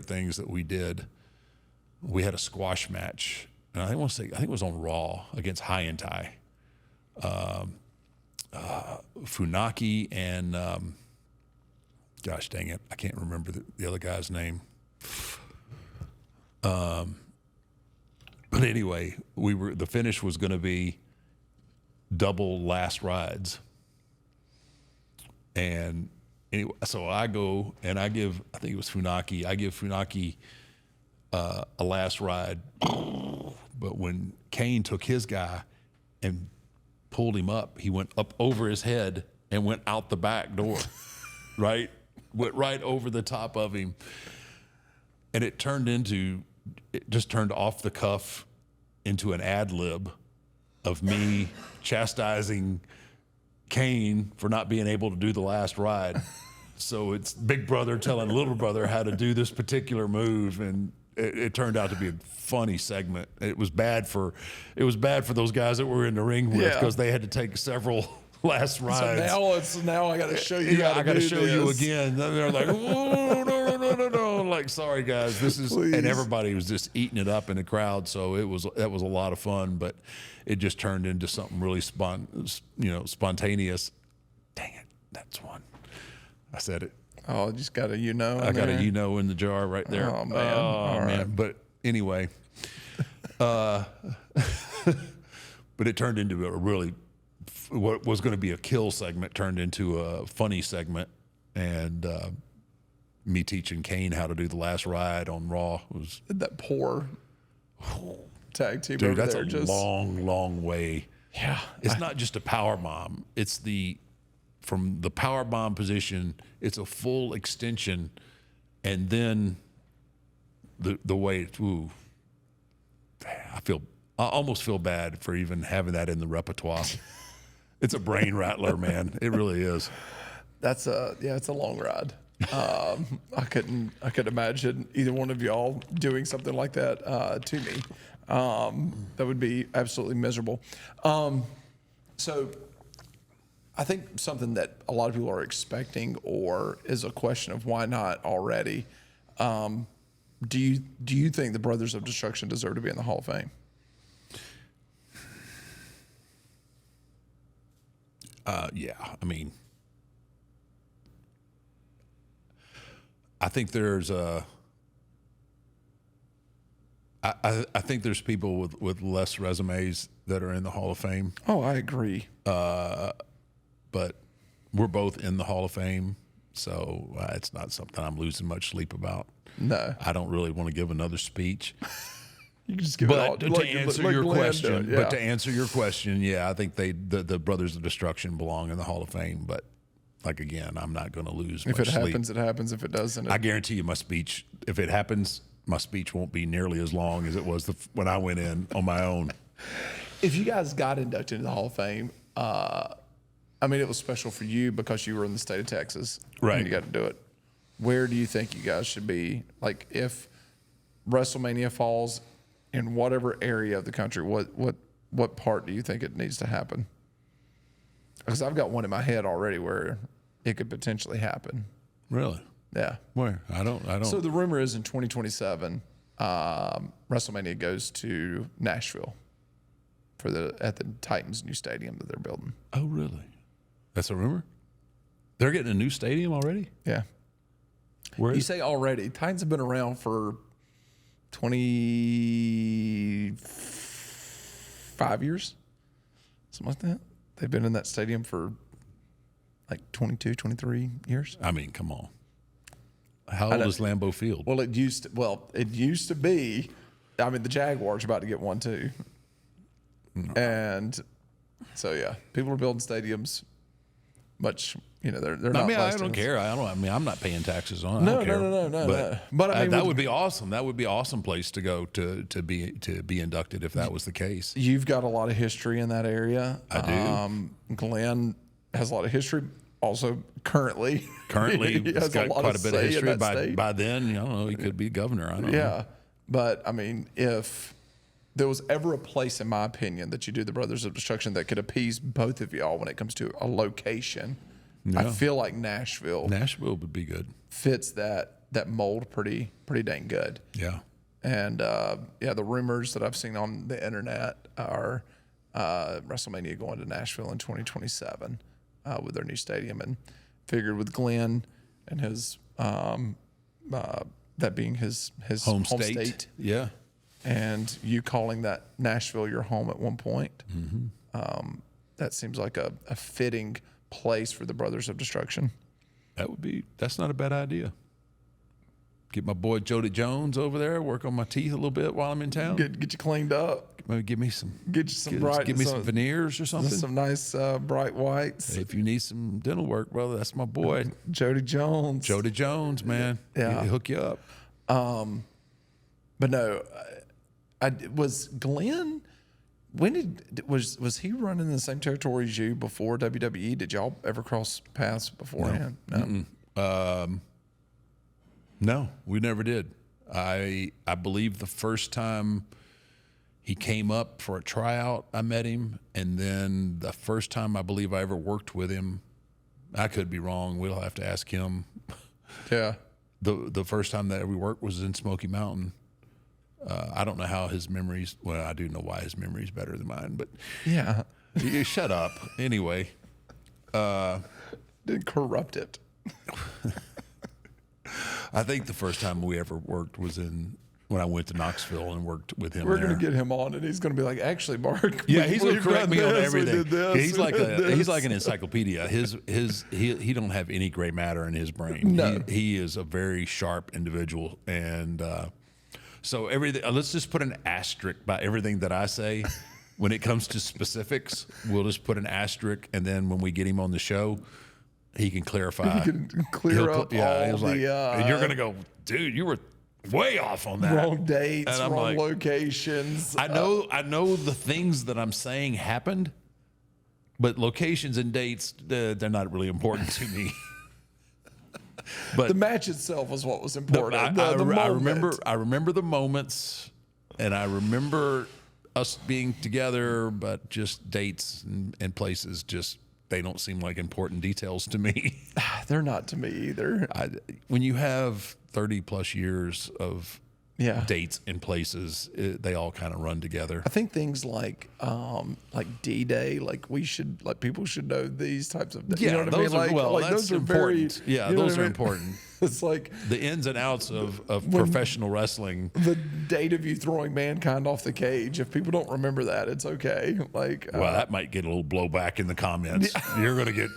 things that we did. We had a squash match, and I think it was on Raw against High and Tai. Funaki and gosh dang it, I can't remember the other guy's name. But anyway, the finish was going to be double last rides, and anyway, so I go and I think it was Funaki. I give Funaki a last ride, but when Kane took his guy and pulled him up, he went up over his head and went out the back door, right? Went right over the top of him. And it just turned off the cuff into an ad lib of me chastising Kane for not being able to do the last ride. So it's big brother telling little brother how to do this particular move, and it turned out to be a funny segment. It was bad for those guys that were in the ring with, because they had to take several last rides. So now I got to show you. I got to show you again. And they're like, oh, no. Like, sorry guys, this is. Please. And everybody was just eating it up in the crowd. So that was a lot of fun, but it just turned into something really spontaneous. Dang it, that's one. I said it. Oh, just got a I got a in the jar right there. Oh man. All right. Man. But anyway, but it turned into what was going to be a kill segment turned into a funny segment, and me teaching Kane how to do the last ride on Raw was that poor tag team. Dude, over that's there, a long way. Yeah, it's not just a power bomb. It's from the power bomb position, it's a full extension, and then the way I almost feel bad for even having that in the repertoire. It's a brain rattler, man. It really is. It's a long ride. I couldn't imagine either one of y'all doing something like that to me. That would be absolutely miserable. So I think something that a lot of people are expecting, or is a question of why not already. Do you think the Brothers of Destruction deserve to be in the Hall of Fame? Yeah, I mean, I think there's I think there's people with less resumes that are in the Hall of Fame. Oh, I agree. But we're both in the Hall of Fame, so it's not something I'm losing much sleep about. No, I don't really want to give another speech. You can just give it all. But to answer your question, yeah, I think the Brothers of Destruction belong in the Hall of Fame. But like again, I'm not going to lose. If it much happens, sleep. it happens. If it doesn't, I guarantee you, my speech. If it happens, my speech won't be nearly as long as it was when I went in on my own. If you guys got inducted into the Hall of Fame, I mean, it was special for you because you were in the state of Texas, right? And you got to do it. Where do you think you guys should be? Like, if WrestleMania falls in whatever area of the country, what part do you think it needs to happen? Because I've got one in my head already where it could potentially happen. Really? Yeah. Where? I don't. So the rumor is in 2027, WrestleMania goes to Nashville at the Titans' new stadium that they're building. Oh, really? That's a rumor? They're getting a new stadium already? Yeah. Where you say already? Titans have been around for 25 years, something like that. They've been in that stadium for like 22, 23 years. I mean, come on. How old is Lambeau Field? Well, it used to be. I mean, the Jaguars are about to get one too. No. And so yeah, people are building stadiums. Much, they're not. I mean, I don't care. I mean, I'm not paying taxes on it. No. But I mean, that would be awesome. That would be an awesome place to go to be inducted if that was the case. You've got a lot of history in that area. I do. Glenn has a lot of history. Also, currently he's got quite a bit of history. By then, I don't know, he could be governor. I don't know. Yeah, but I mean, if there was ever a place, in my opinion, that you do the Brothers of Destruction that could appease both of y'all when it comes to a location, I feel like Nashville would be good. Fits that mold pretty dang good. Yeah. And the rumors that I've seen on the internet are WrestleMania going to Nashville in 2027 with their new stadium, and figured with Glenn and his that being his home state. Yeah. And you calling that Nashville your home at one point, that seems like a fitting place for the Brothers of Destruction. That's not a bad idea. Get my boy Jody Jones over there, work on my teeth a little bit while I'm in town. Get you cleaned up. Maybe give me some veneers or something. Some nice bright whites. If you need some dental work, brother, that's my boy. Jody Jones. Jody Jones, man. Yeah. He'll hook you up. But no, was Glenn, was he running in the same territory as you before WWE? Did y'all ever cross paths beforehand? No. No, we never did. I believe the first time he came up for a tryout, I met him. And then the first time I believe I ever worked with him, I could be wrong. We'll have to ask him. Yeah. The first time that we worked was in Smoky Mountain. I don't know how his memories, well, I do know why his memory is better than mine, but yeah. You shut up. Anyway. Didn't corrupt it. I think the first time we ever worked was when I went to Knoxville and worked with him. We're going to get him on, and he's going to be like, "Actually, Mark, yeah, he's going to correct me on everything. He's like he's like an encyclopedia. He don't have any gray matter in his brain. No. He is a very sharp individual, and so everything. Let's just put an asterisk by everything that I say. When it comes to specifics, we'll just put an asterisk, and then when we get him on the show, he can clarify. He can clear up all the... and you're going to go, dude, you were way off on that. Wrong dates, wrong locations. I know the things that I'm saying happened, But locations and dates, they're not really important to me. But The match itself was what was important. I moment. remember the moments, and I remember us being together, but just dates and places, just they don't seem like important details to me. They're not to me either. When you have 30 plus years of Yeah. dates and places, they all kind of run together. I think things like D-Day, people should know these types of. Yeah, you know what those I mean? are Like that's those are important. very. Yeah, you know those what are I mean? important. It's like The ins and outs of professional wrestling. the date of you throwing Mankind off the cage. If people don't remember that, it's okay. Like, Well, that might get a little blowback in the comments. You're gonna get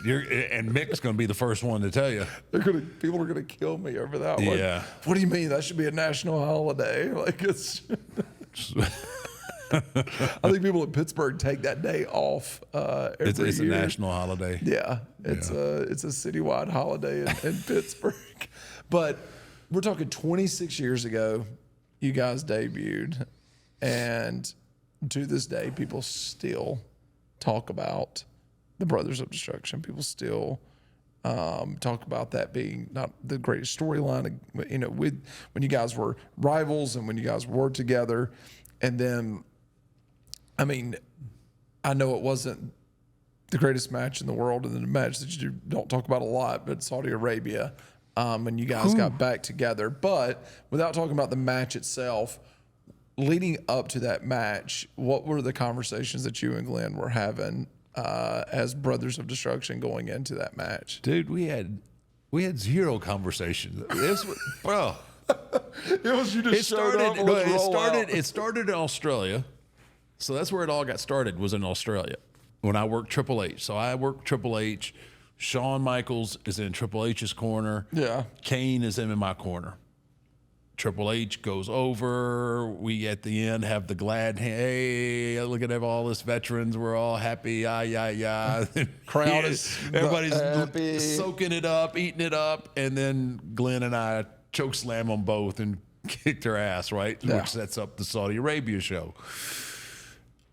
and Mick's gonna be the first one to tell you. people are gonna kill me over that one. Yeah. What do you mean? That should be a national holiday. Like it's. I think people in Pittsburgh take that day off every It's a year. national holiday. Yeah, it's a citywide holiday in Pittsburgh. But we're talking 26 years ago, you guys debuted, and to this day, people still talk about the Brothers of Destruction. People still talk about that being not the greatest storyline. You know, with when you guys were rivals and when you guys were together, and then, I mean, I know it wasn't the greatest match in the world, and the match that you don't talk about a lot, but Saudi Arabia, and you guys got back together. But without talking about the match itself, leading up to that match, what were the conversations that you and Glenn were having as Brothers of Destruction going into that match? Dude, we had zero conversations. Bro, It was you just it started in Australia. So that's where it all got started, was in Australia when I worked Triple H. So I worked Triple H. Shawn Michaels is in Triple H's corner. Yeah. Kane is in my corner. Triple H goes over. We at the end have the glad, hey, look at all this veterans. We're all happy. Yeah. Crowd is everybody's happy. soaking it up, eating it up, and then Glenn and I choke slam them both and kick their ass, right? Yeah. Which sets up the Saudi Arabia show.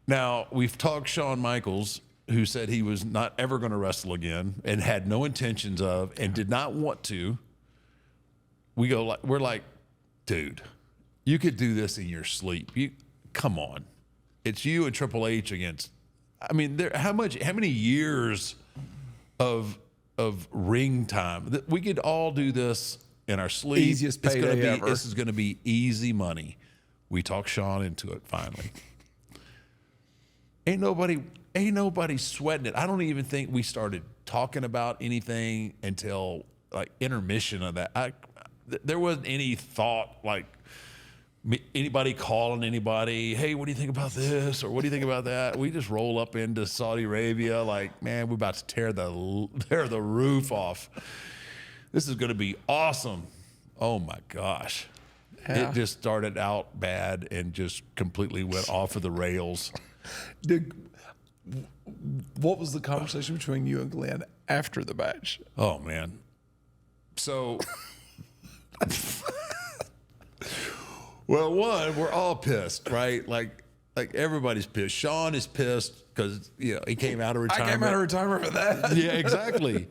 Now, we've talked Shawn Michaels, who said he was not ever going to wrestle again and had no intentions of and did not want to. We're like, dude, you could do this in your sleep. Come on. It's you and Triple H against, I mean, how many years of ring time? We could all do this in our sleep. Easiest payday ever. This is going to be easy money. We talked Shawn into it finally. Ain't nobody sweating it. I don't even think we started talking about anything until like intermission of that. There wasn't any thought like anybody calling anybody, hey, what do you think about this? Or what do you think about that? We just roll up into Saudi Arabia like, man, we're about to tear the roof off. This is going to be awesome. Oh my gosh. Yeah. It just started out bad and just completely went off of the rails. What was the conversation between you and Glenn after the match? Oh man. So well, one, we're all pissed, right? Like everybody's pissed. Shawn is pissed because he came out of retirement. I came out of retirement for that. Yeah, exactly.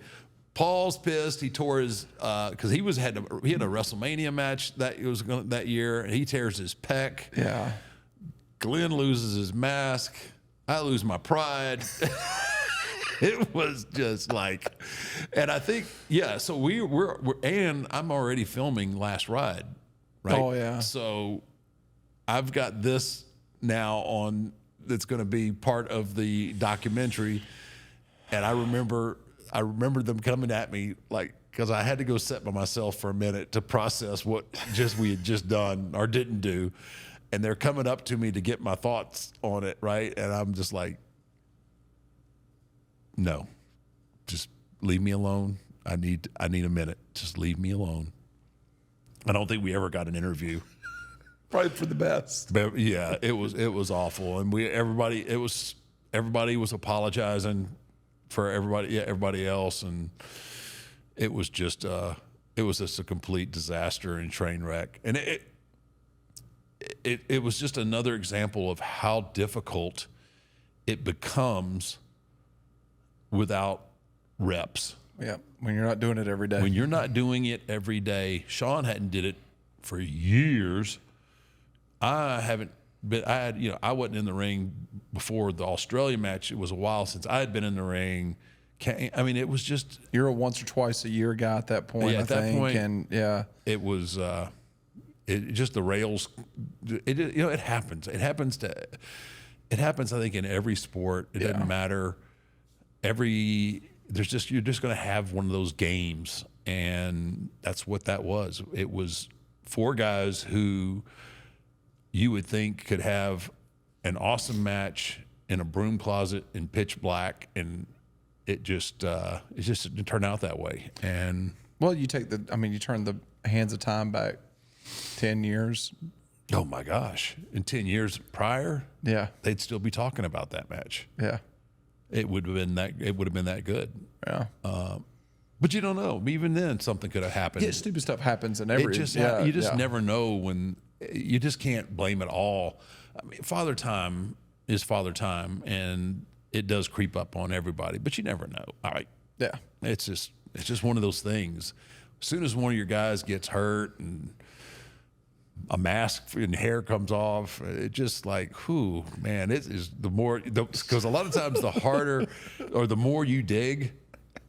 Paul's pissed. He tore his because he had a WrestleMania match that year, and he tears his pec. Yeah. Glenn loses his mask. I lose my pride. It was just like, and I think, yeah, so we're and I'm already filming Last Ride, right? Oh, yeah. So I've got this now on, that's going to be part of the documentary. And I remember them coming at me like, because I had to go sit by myself for a minute to process what we had just done or didn't do. And they're coming up to me to get my thoughts on it, right? And I'm just like, no, just leave me alone. I need a minute. Just leave me alone. I don't think we ever got an interview. Probably for the best. But yeah, it was awful, and everybody was apologizing for everybody else, and it was just a complete disaster and train wreck, and it was just another example of how difficult it becomes without reps. Yeah, when you're not doing it every day. When you're not doing it every day, Sean hadn't did it for years. I haven't been. I wasn't in the ring before the Australia match. It was a while since I had been in the ring. I mean, it was just. You're a once or twice a year guy at that point. Yeah, I at that think, point, and yeah, it was. It just the rails. It happens. It happens. I think in every sport. It doesn't matter. You're just going to have one of those games, and that's what that was. It was 4 guys who you would think could have an awesome match in a broom closet in pitch black, and it just didn't turn out that way. And well, you turn the hands of time back 10 years. Oh my gosh! In 10 years prior, Yeah, they'd still be talking about that match. yeah, It would have been that. It would have been that good. yeah. But you don't know. Even then, something could have happened. Yeah, stupid stuff happens in every. You just never know when. You just can't blame it all. I mean, father time is father time, and it does creep up on everybody. But you never know. All right. Yeah, It's just one of those things. As soon as one of your guys gets hurt and a mask and hair comes off, it just like, whew, man, it is because a lot of times the harder or the more you dig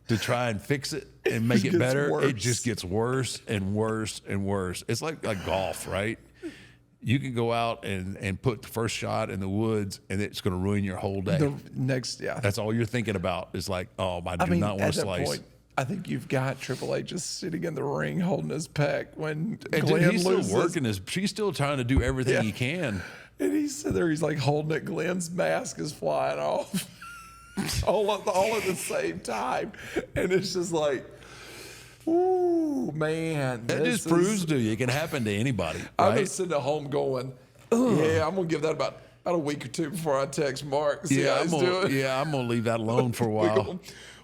to try and fix it and make it better, worse. it just gets worse and worse and worse. It's like golf, right? You can go out and put the first shot in the woods, and it's going to ruin your whole day. the next, yeah. That's all you're thinking about is like, oh, I do not want to slice. I think you've got Triple H just sitting in the ring holding his pec when And Glenn he's loses. still working. She's still trying to do everything Yeah. he can. And he's sitting there, he's like holding it. Glenn's mask is flying off all at the same time. And it's just like, ooh, man. That just proves to you it can happen to anybody. I'm Right? just sitting at home going, yeah, I'm going to give that about a week or two before I text Mark. See how he's doing. I'm gonna leave that alone for a while.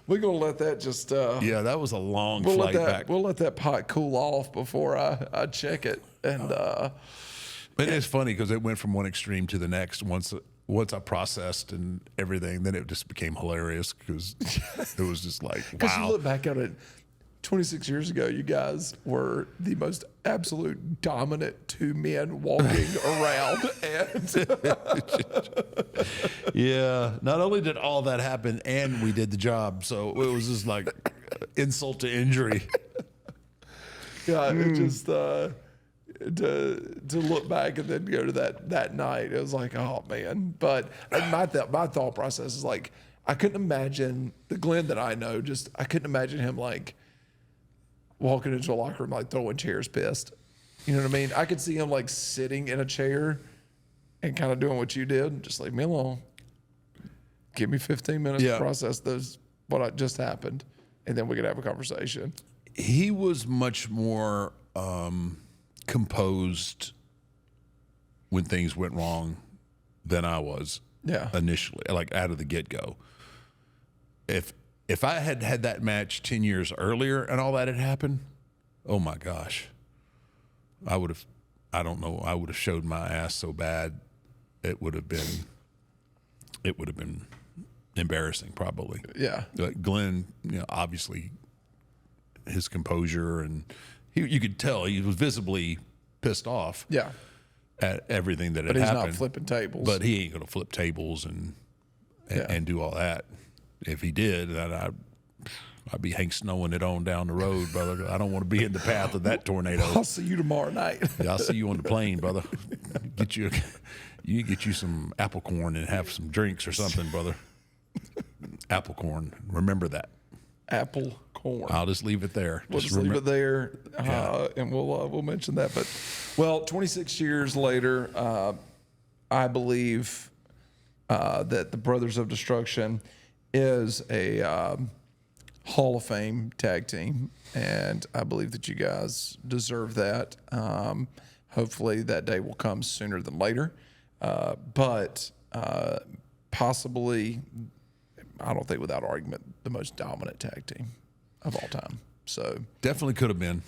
We're going to let that just. Yeah, that was a long flight back. We'll let that pot cool off before I check it. And It's funny because it went from one extreme to the next. Once I processed and everything, then it just became hilarious because it was just like, because you wow. look back at it, 26 years ago, you guys were the most absolute dominant 2 men walking around. And Yeah. Not only did all that happen, and we did the job, so it was just like insult to injury. yeah, it just to look back and then go to that night, it was like, oh man. But my thought process is like, I couldn't imagine the Glenn that I know. I couldn't imagine him like walking into a locker room like throwing chairs, pissed. You know what I mean? I could see him like sitting in a chair and kind of doing what you did, just leave me alone. Give me 15 minutes to process what just happened, and then we could have a conversation. He was much more composed when things went wrong than I was initially, like out of the get-go. If I had had that match 10 years earlier and all that had happened, oh my gosh, I would have showed my ass so bad. It would have been embarrassing probably. Yeah. Like Glenn, obviously his composure, and you could tell he was visibly pissed off Yeah. at everything that had But he's happened. not flipping tables. But he ain't going to flip tables and do all that. If he did, then I'd be Hank Snowing it on down the road, brother. I don't want to be in the path of that tornado. I'll see you tomorrow night. Yeah, I'll see you on the plane, brother. You get you some apple corn and have some drinks or something, brother. Apple corn. Remember that. Apple corn. I'll just leave it there. We'll just leave it there, and we'll mention that. But 26 years later, I believe that the Brothers of Destruction is a Hall of Fame tag team, and I believe that you guys deserve that. Hopefully, that day will come sooner than later, but possibly, I don't think without argument, the most dominant tag team of all time. So definitely could have been.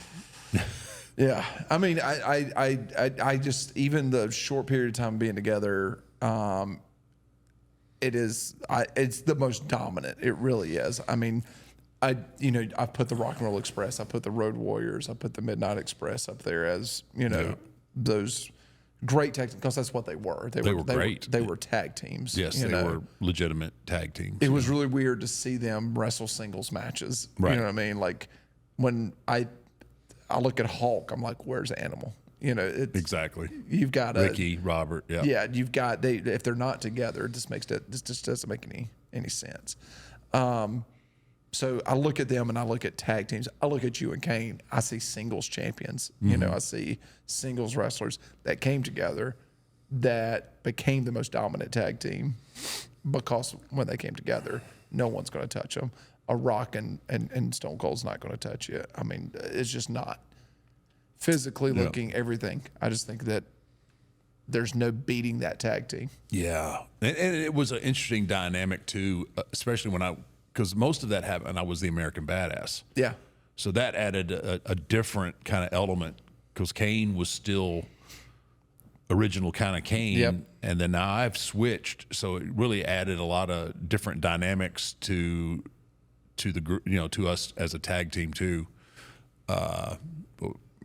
yeah, I mean, I just, even the short period of time being together, it is. It's the most dominant. It really is. I mean, I put the Rock and Roll Express, I put the Road Warriors, I put the Midnight Express up there as those great tag teams, because that's what they were. They were great. They were tag teams. Yes, they were legitimate tag teams. It was really weird to see them wrestle singles matches. Right. You know what I mean? Like when I look at Hulk, I'm like, where's Animal? Exactly. You've got Ricky, Robert. Yeah. Yeah, you've got if they're not together, it just doesn't make any sense. So I look at them and I look at tag teams. I look at you and Kane. I see singles champions. I see singles wrestlers that came together that became the most dominant tag team because when they came together, no one's going to touch them. A Rock and Stone Cold's not going to touch you. I mean, it's just not. Physically looking, everything. I just think that there's no beating that tag team. Yeah. And it was an interesting dynamic, too, especially because most of that happened, I was the American Badass. Yeah. So that added a different kind of element, because Kane was still original kind of Kane. Yep. And then now I've switched. So it really added a lot of different dynamics to the group, to us as a tag team, too.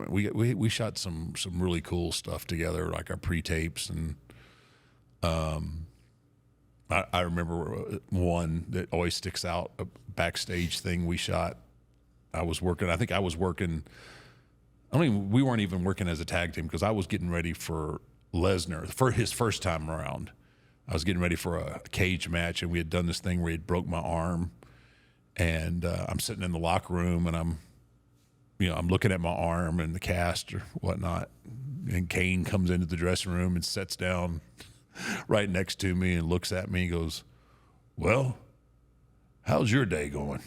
We shot some really cool stuff together, like our pre-tapes, and I remember one that always sticks out, a backstage thing we shot. I think I was working. We weren't even working as a tag team, because I was getting ready for Lesnar for his first time around. I was getting ready for a cage match, and we had done this thing where he had broke my arm, and I'm sitting in the locker room, and I'm looking at my arm and the cast or whatnot, and Kane comes into the dressing room and sits down right next to me and looks at me and goes, "Well, how's your day going?"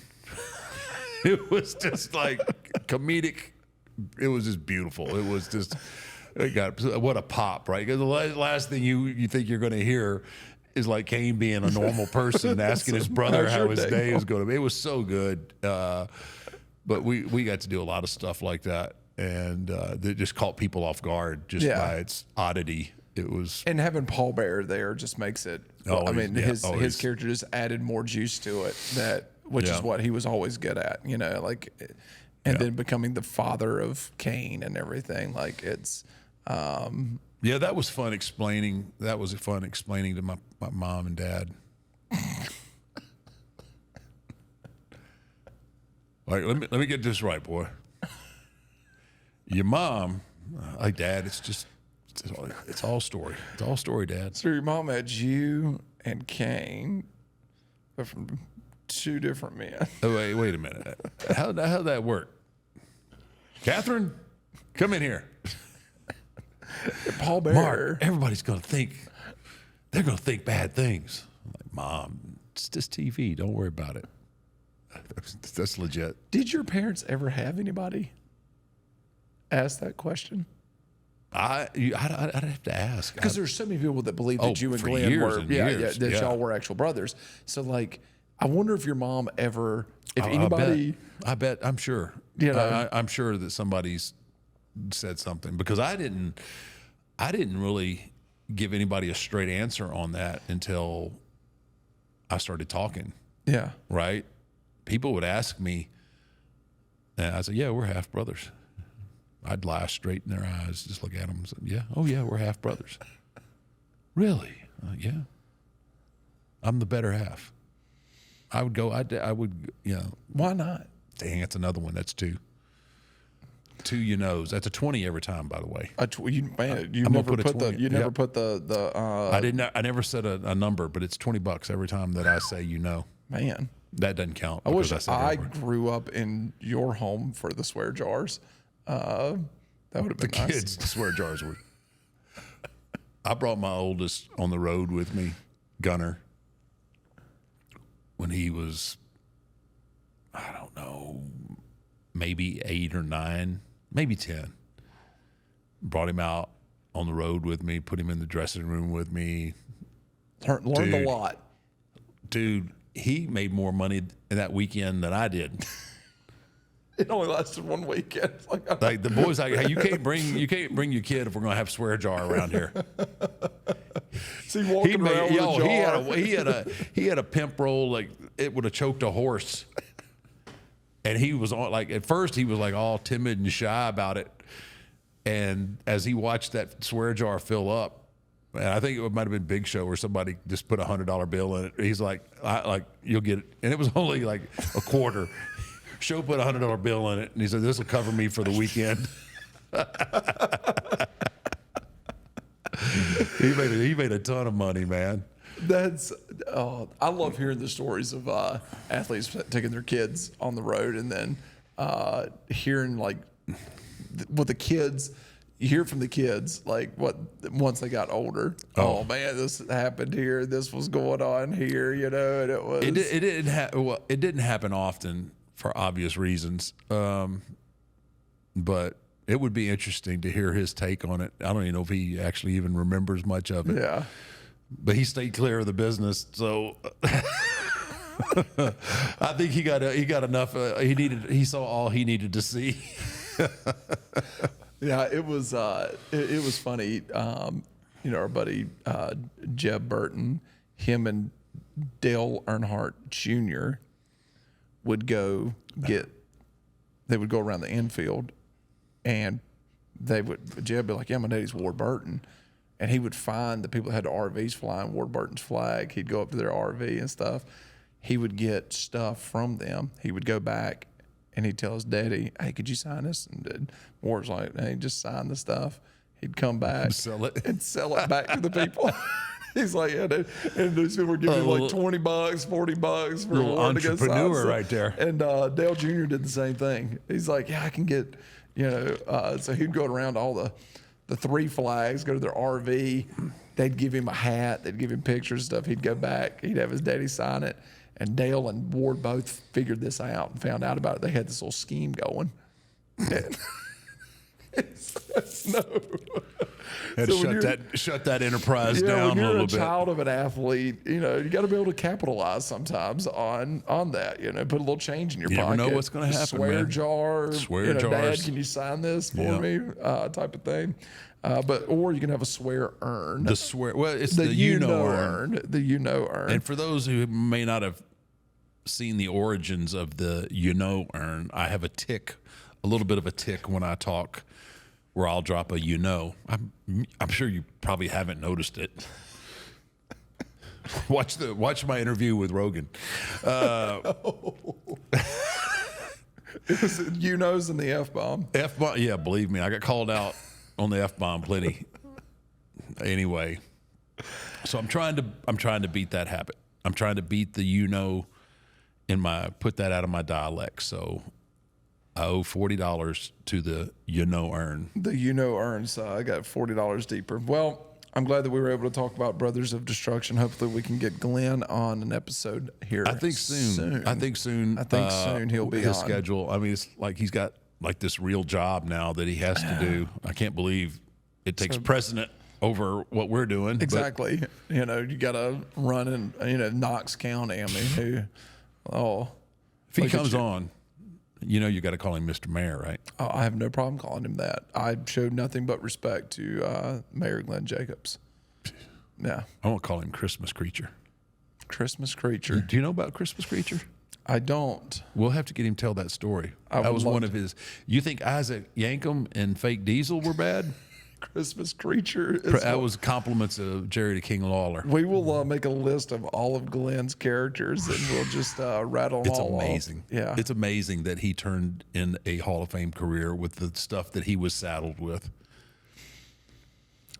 It was just like comedic. It was just beautiful. It was just, what a pop, right? Because the last thing you think you're going to hear is like Kane being a normal person asking his brother how his day is going to be. It was so good. But we got to do a lot of stuff like that, and that just caught people off guard just by its oddity. It was, and having Paul Bearer there just makes it. His character just added more juice to it, which is what he was always good at. Then becoming the father of Kane and everything, like it's. That was fun explaining. That was fun explaining to my mom and dad. Like, let me get this right, boy. Your mom, like, Dad, it's all story. It's all story, Dad. So your mom had you and Kane, but from two different men. Oh, wait a minute. How'd that work? Catherine, come in here. Paul Bearer. Mark, everybody's going to think, they're going to think bad things. I'm like, Mom, it's just TV. Don't worry about it. That's legit. Did your parents ever have anybody ask that question? I'd have to ask, because there's so many people that believe that you and Glenn were, y'all were actual brothers. So, like, I wonder if your mom ever, anybody, I bet, I'm sure, I'm sure that somebody's said something, because I didn't really give anybody a straight answer on that until I started talking. Yeah. Right. People would ask me, and I said, "Yeah, we're half brothers." I'd lie straight in their eyes, just look at them and say, "Yeah, oh yeah, we're half brothers." Really? Yeah. I'm the better half. I would, Why not? Dang, that's another one. That's two. Two, that's a 20 every time, by the way. You never put the. I never said a number, but it's $20 every time that I say Man. That doesn't count. I wish I grew up in your home for the swear jars. That would have been nice. Kids, the swear jars were. I brought my oldest on the road with me, Gunner, when he was, I don't know, maybe 8 or 9, maybe 10. Brought him out on the road with me, put him in the dressing room with me. Learned a lot. Dude, he made more money in that weekend than I did. It only lasted one weekend. Like the boys, hey, you can't bring your kid if we're gonna have swear jar around here. See, walking around with a jar. He had a pimp roll like it would have choked a horse. And he was on like at first he was like all timid and shy about it. And as he watched that swear jar fill up, and I think it might have been Big Show or somebody just put $100 bill in it. He's like, you'll get it. And it was only like a quarter. Show put $100 bill in it, and he said, "This will cover me for the weekend." He made a ton of money, man. I love hearing the stories of athletes taking their kids on the road, and then hearing like what the kids. You hear from the kids like what once they got older. Oh man, this happened here. This was going on here. You know, and it was. It didn't happen often for obvious reasons, but it would be interesting to hear his take on it. I don't even know if he actually even remembers much of it. Yeah, but he stayed clear of the business, so I think he got enough. He saw all he needed to see. Yeah, it was funny. Our buddy Jeb Burton, him and Dale Earnhardt Jr. would go around the infield, and Jeb would be like, "Yeah, my daddy's Ward Burton," and he would find the people that had the RVs flying Ward Burton's flag. He'd go up to their RV and stuff. He would get stuff from them. He would go back. And he'd tell his daddy, "Hey, could you sign this?" And Ward's like, "Hey, just sign the stuff." He'd come back and sell it back to the people. He's like, "Yeah, dude." And these people were giving him like $20, $40 for a little entrepreneur right there. And Dale Jr. did the same thing. He's like, "Yeah, I can get," so he'd go around all the three flags, go to their RV. They'd give him a hat. They'd give him pictures and stuff. He'd go back. He'd have his daddy sign it. And Dale and Ward both figured this out and found out about it. They had this little scheme going. Shut that enterprise down when a you're little a bit. Child of an athlete, you got to be able to capitalize sometimes on that. Put a little change in your pocket. You never know what's going to happen. Swear man. jar. Swear jars. Dad, can you sign this for me? Type of thing. Or you can have a swear urn. It's the urn. The urn. And for those who may not have seen the origins of the urn, I have a little bit of a tick when I talk, where I'll drop a I'm sure you probably haven't noticed it. Watch my interview with Rogan. It was knows and the F-bomb. F-bomb, yeah, believe me, I got called out on the F-bomb plenty. Anyway, so I'm trying to beat that habit. I'm trying to beat the put that out of my dialect. So I owe $40 to the urn. The urn. So I got $40 deeper. Well, I'm glad that we were able to talk about Brothers of Destruction. Hopefully we can get Glenn on an episode here. I think soon. I think soon he'll be his on. schedule. I mean, it's like he's got like this real job now that he has to do. I can't believe it takes precedent over what we're doing. Exactly. You got to run in, Knox County. I mean, if he comes on, you got to call him Mr. Mayor, right? I have no problem calling him that. I showed nothing but respect to Mayor Glenn Jacobs. Yeah. I won't call him Christmas Creature. Christmas Creature. Do you know about Christmas Creature? I don't. We'll have to get him to tell that story. That was one of his. You think Isaac Yankum and Fake Diesel were bad? Christmas Creature. That was compliments of Jerry the King Lawler. We will make a list of all of Glenn's characters, and we'll just rattle them all off. It's amazing. Yeah. It's amazing that he turned in a Hall of Fame career with the stuff that he was saddled with.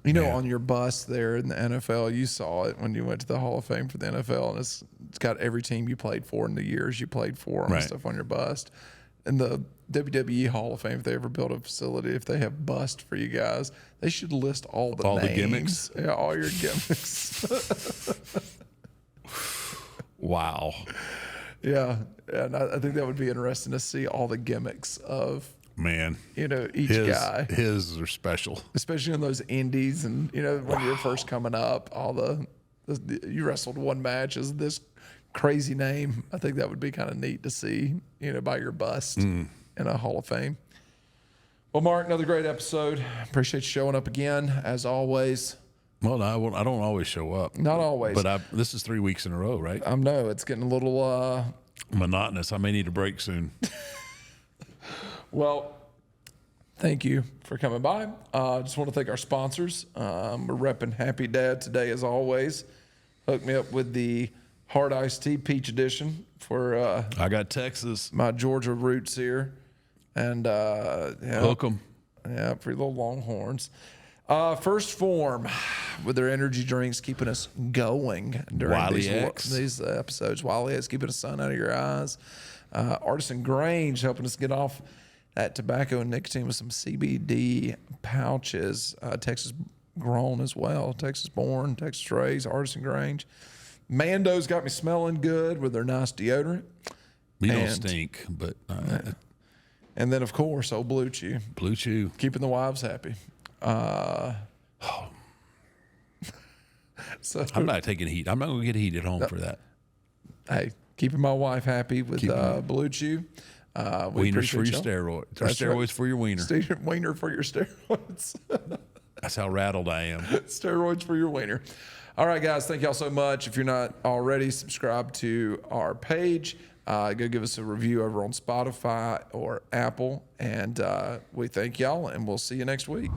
On your bus there in the NFL, you saw it when you went to the Hall of Fame for the NFL, and it's got every team you played for and the years you played for and stuff on your bust. And the WWE Hall of Fame, if they ever build a facility, if they have bust for you guys, they should list all the names. The gimmicks? Yeah, all your gimmicks. Wow. Yeah, and I think that would be interesting to see all the gimmicks of each guy. His are special, especially in those indies, and when you're first coming up, you wrestled one match as this crazy name. I think that would be kind of neat to see, by your bust in a Hall of Fame. Well, Mark, another great episode. Appreciate you showing up again, as always. Well, I don't always show up. Not always. But this is 3 weeks in a row, right? I know it's getting a little Monotonous. I may need a break soon. well. Thank you for coming by. Just want to thank our sponsors. We're repping Happy Dad today, as always. Hook me up with the Hard Iced Tea Peach Edition for I got Texas. my Georgia roots here. And yeah, Hook 'em. yeah, for your little Longhorns. First Phorm with their energy drinks, keeping us going during Wiley these X. episodes. Wiley X, keeping the sun out of your eyes. Artisan Grange helping us get off that tobacco and nicotine with some CBD pouches. Texas grown as well. Texas born, Texas raised, Artisan Grange. Mando's got me smelling good with their nice deodorant. You don't And- stink, but And then, of course, old BlueChew, BlueChew. keeping the wives happy. So, I'm not taking heat. I'm not going to get heat at home for that. hey, keeping my wife happy with BlueChew. We Wieners for appreciate your y'all. steroid. Or That's steroids right. for your wiener. Wiener for your steroids. That's how rattled I am. Steroids for your wiener. All right, guys. Thank y'all so much. If you're not already subscribed to our page, go give us a review over on Spotify or Apple. And we thank y'all, and we'll see you next week.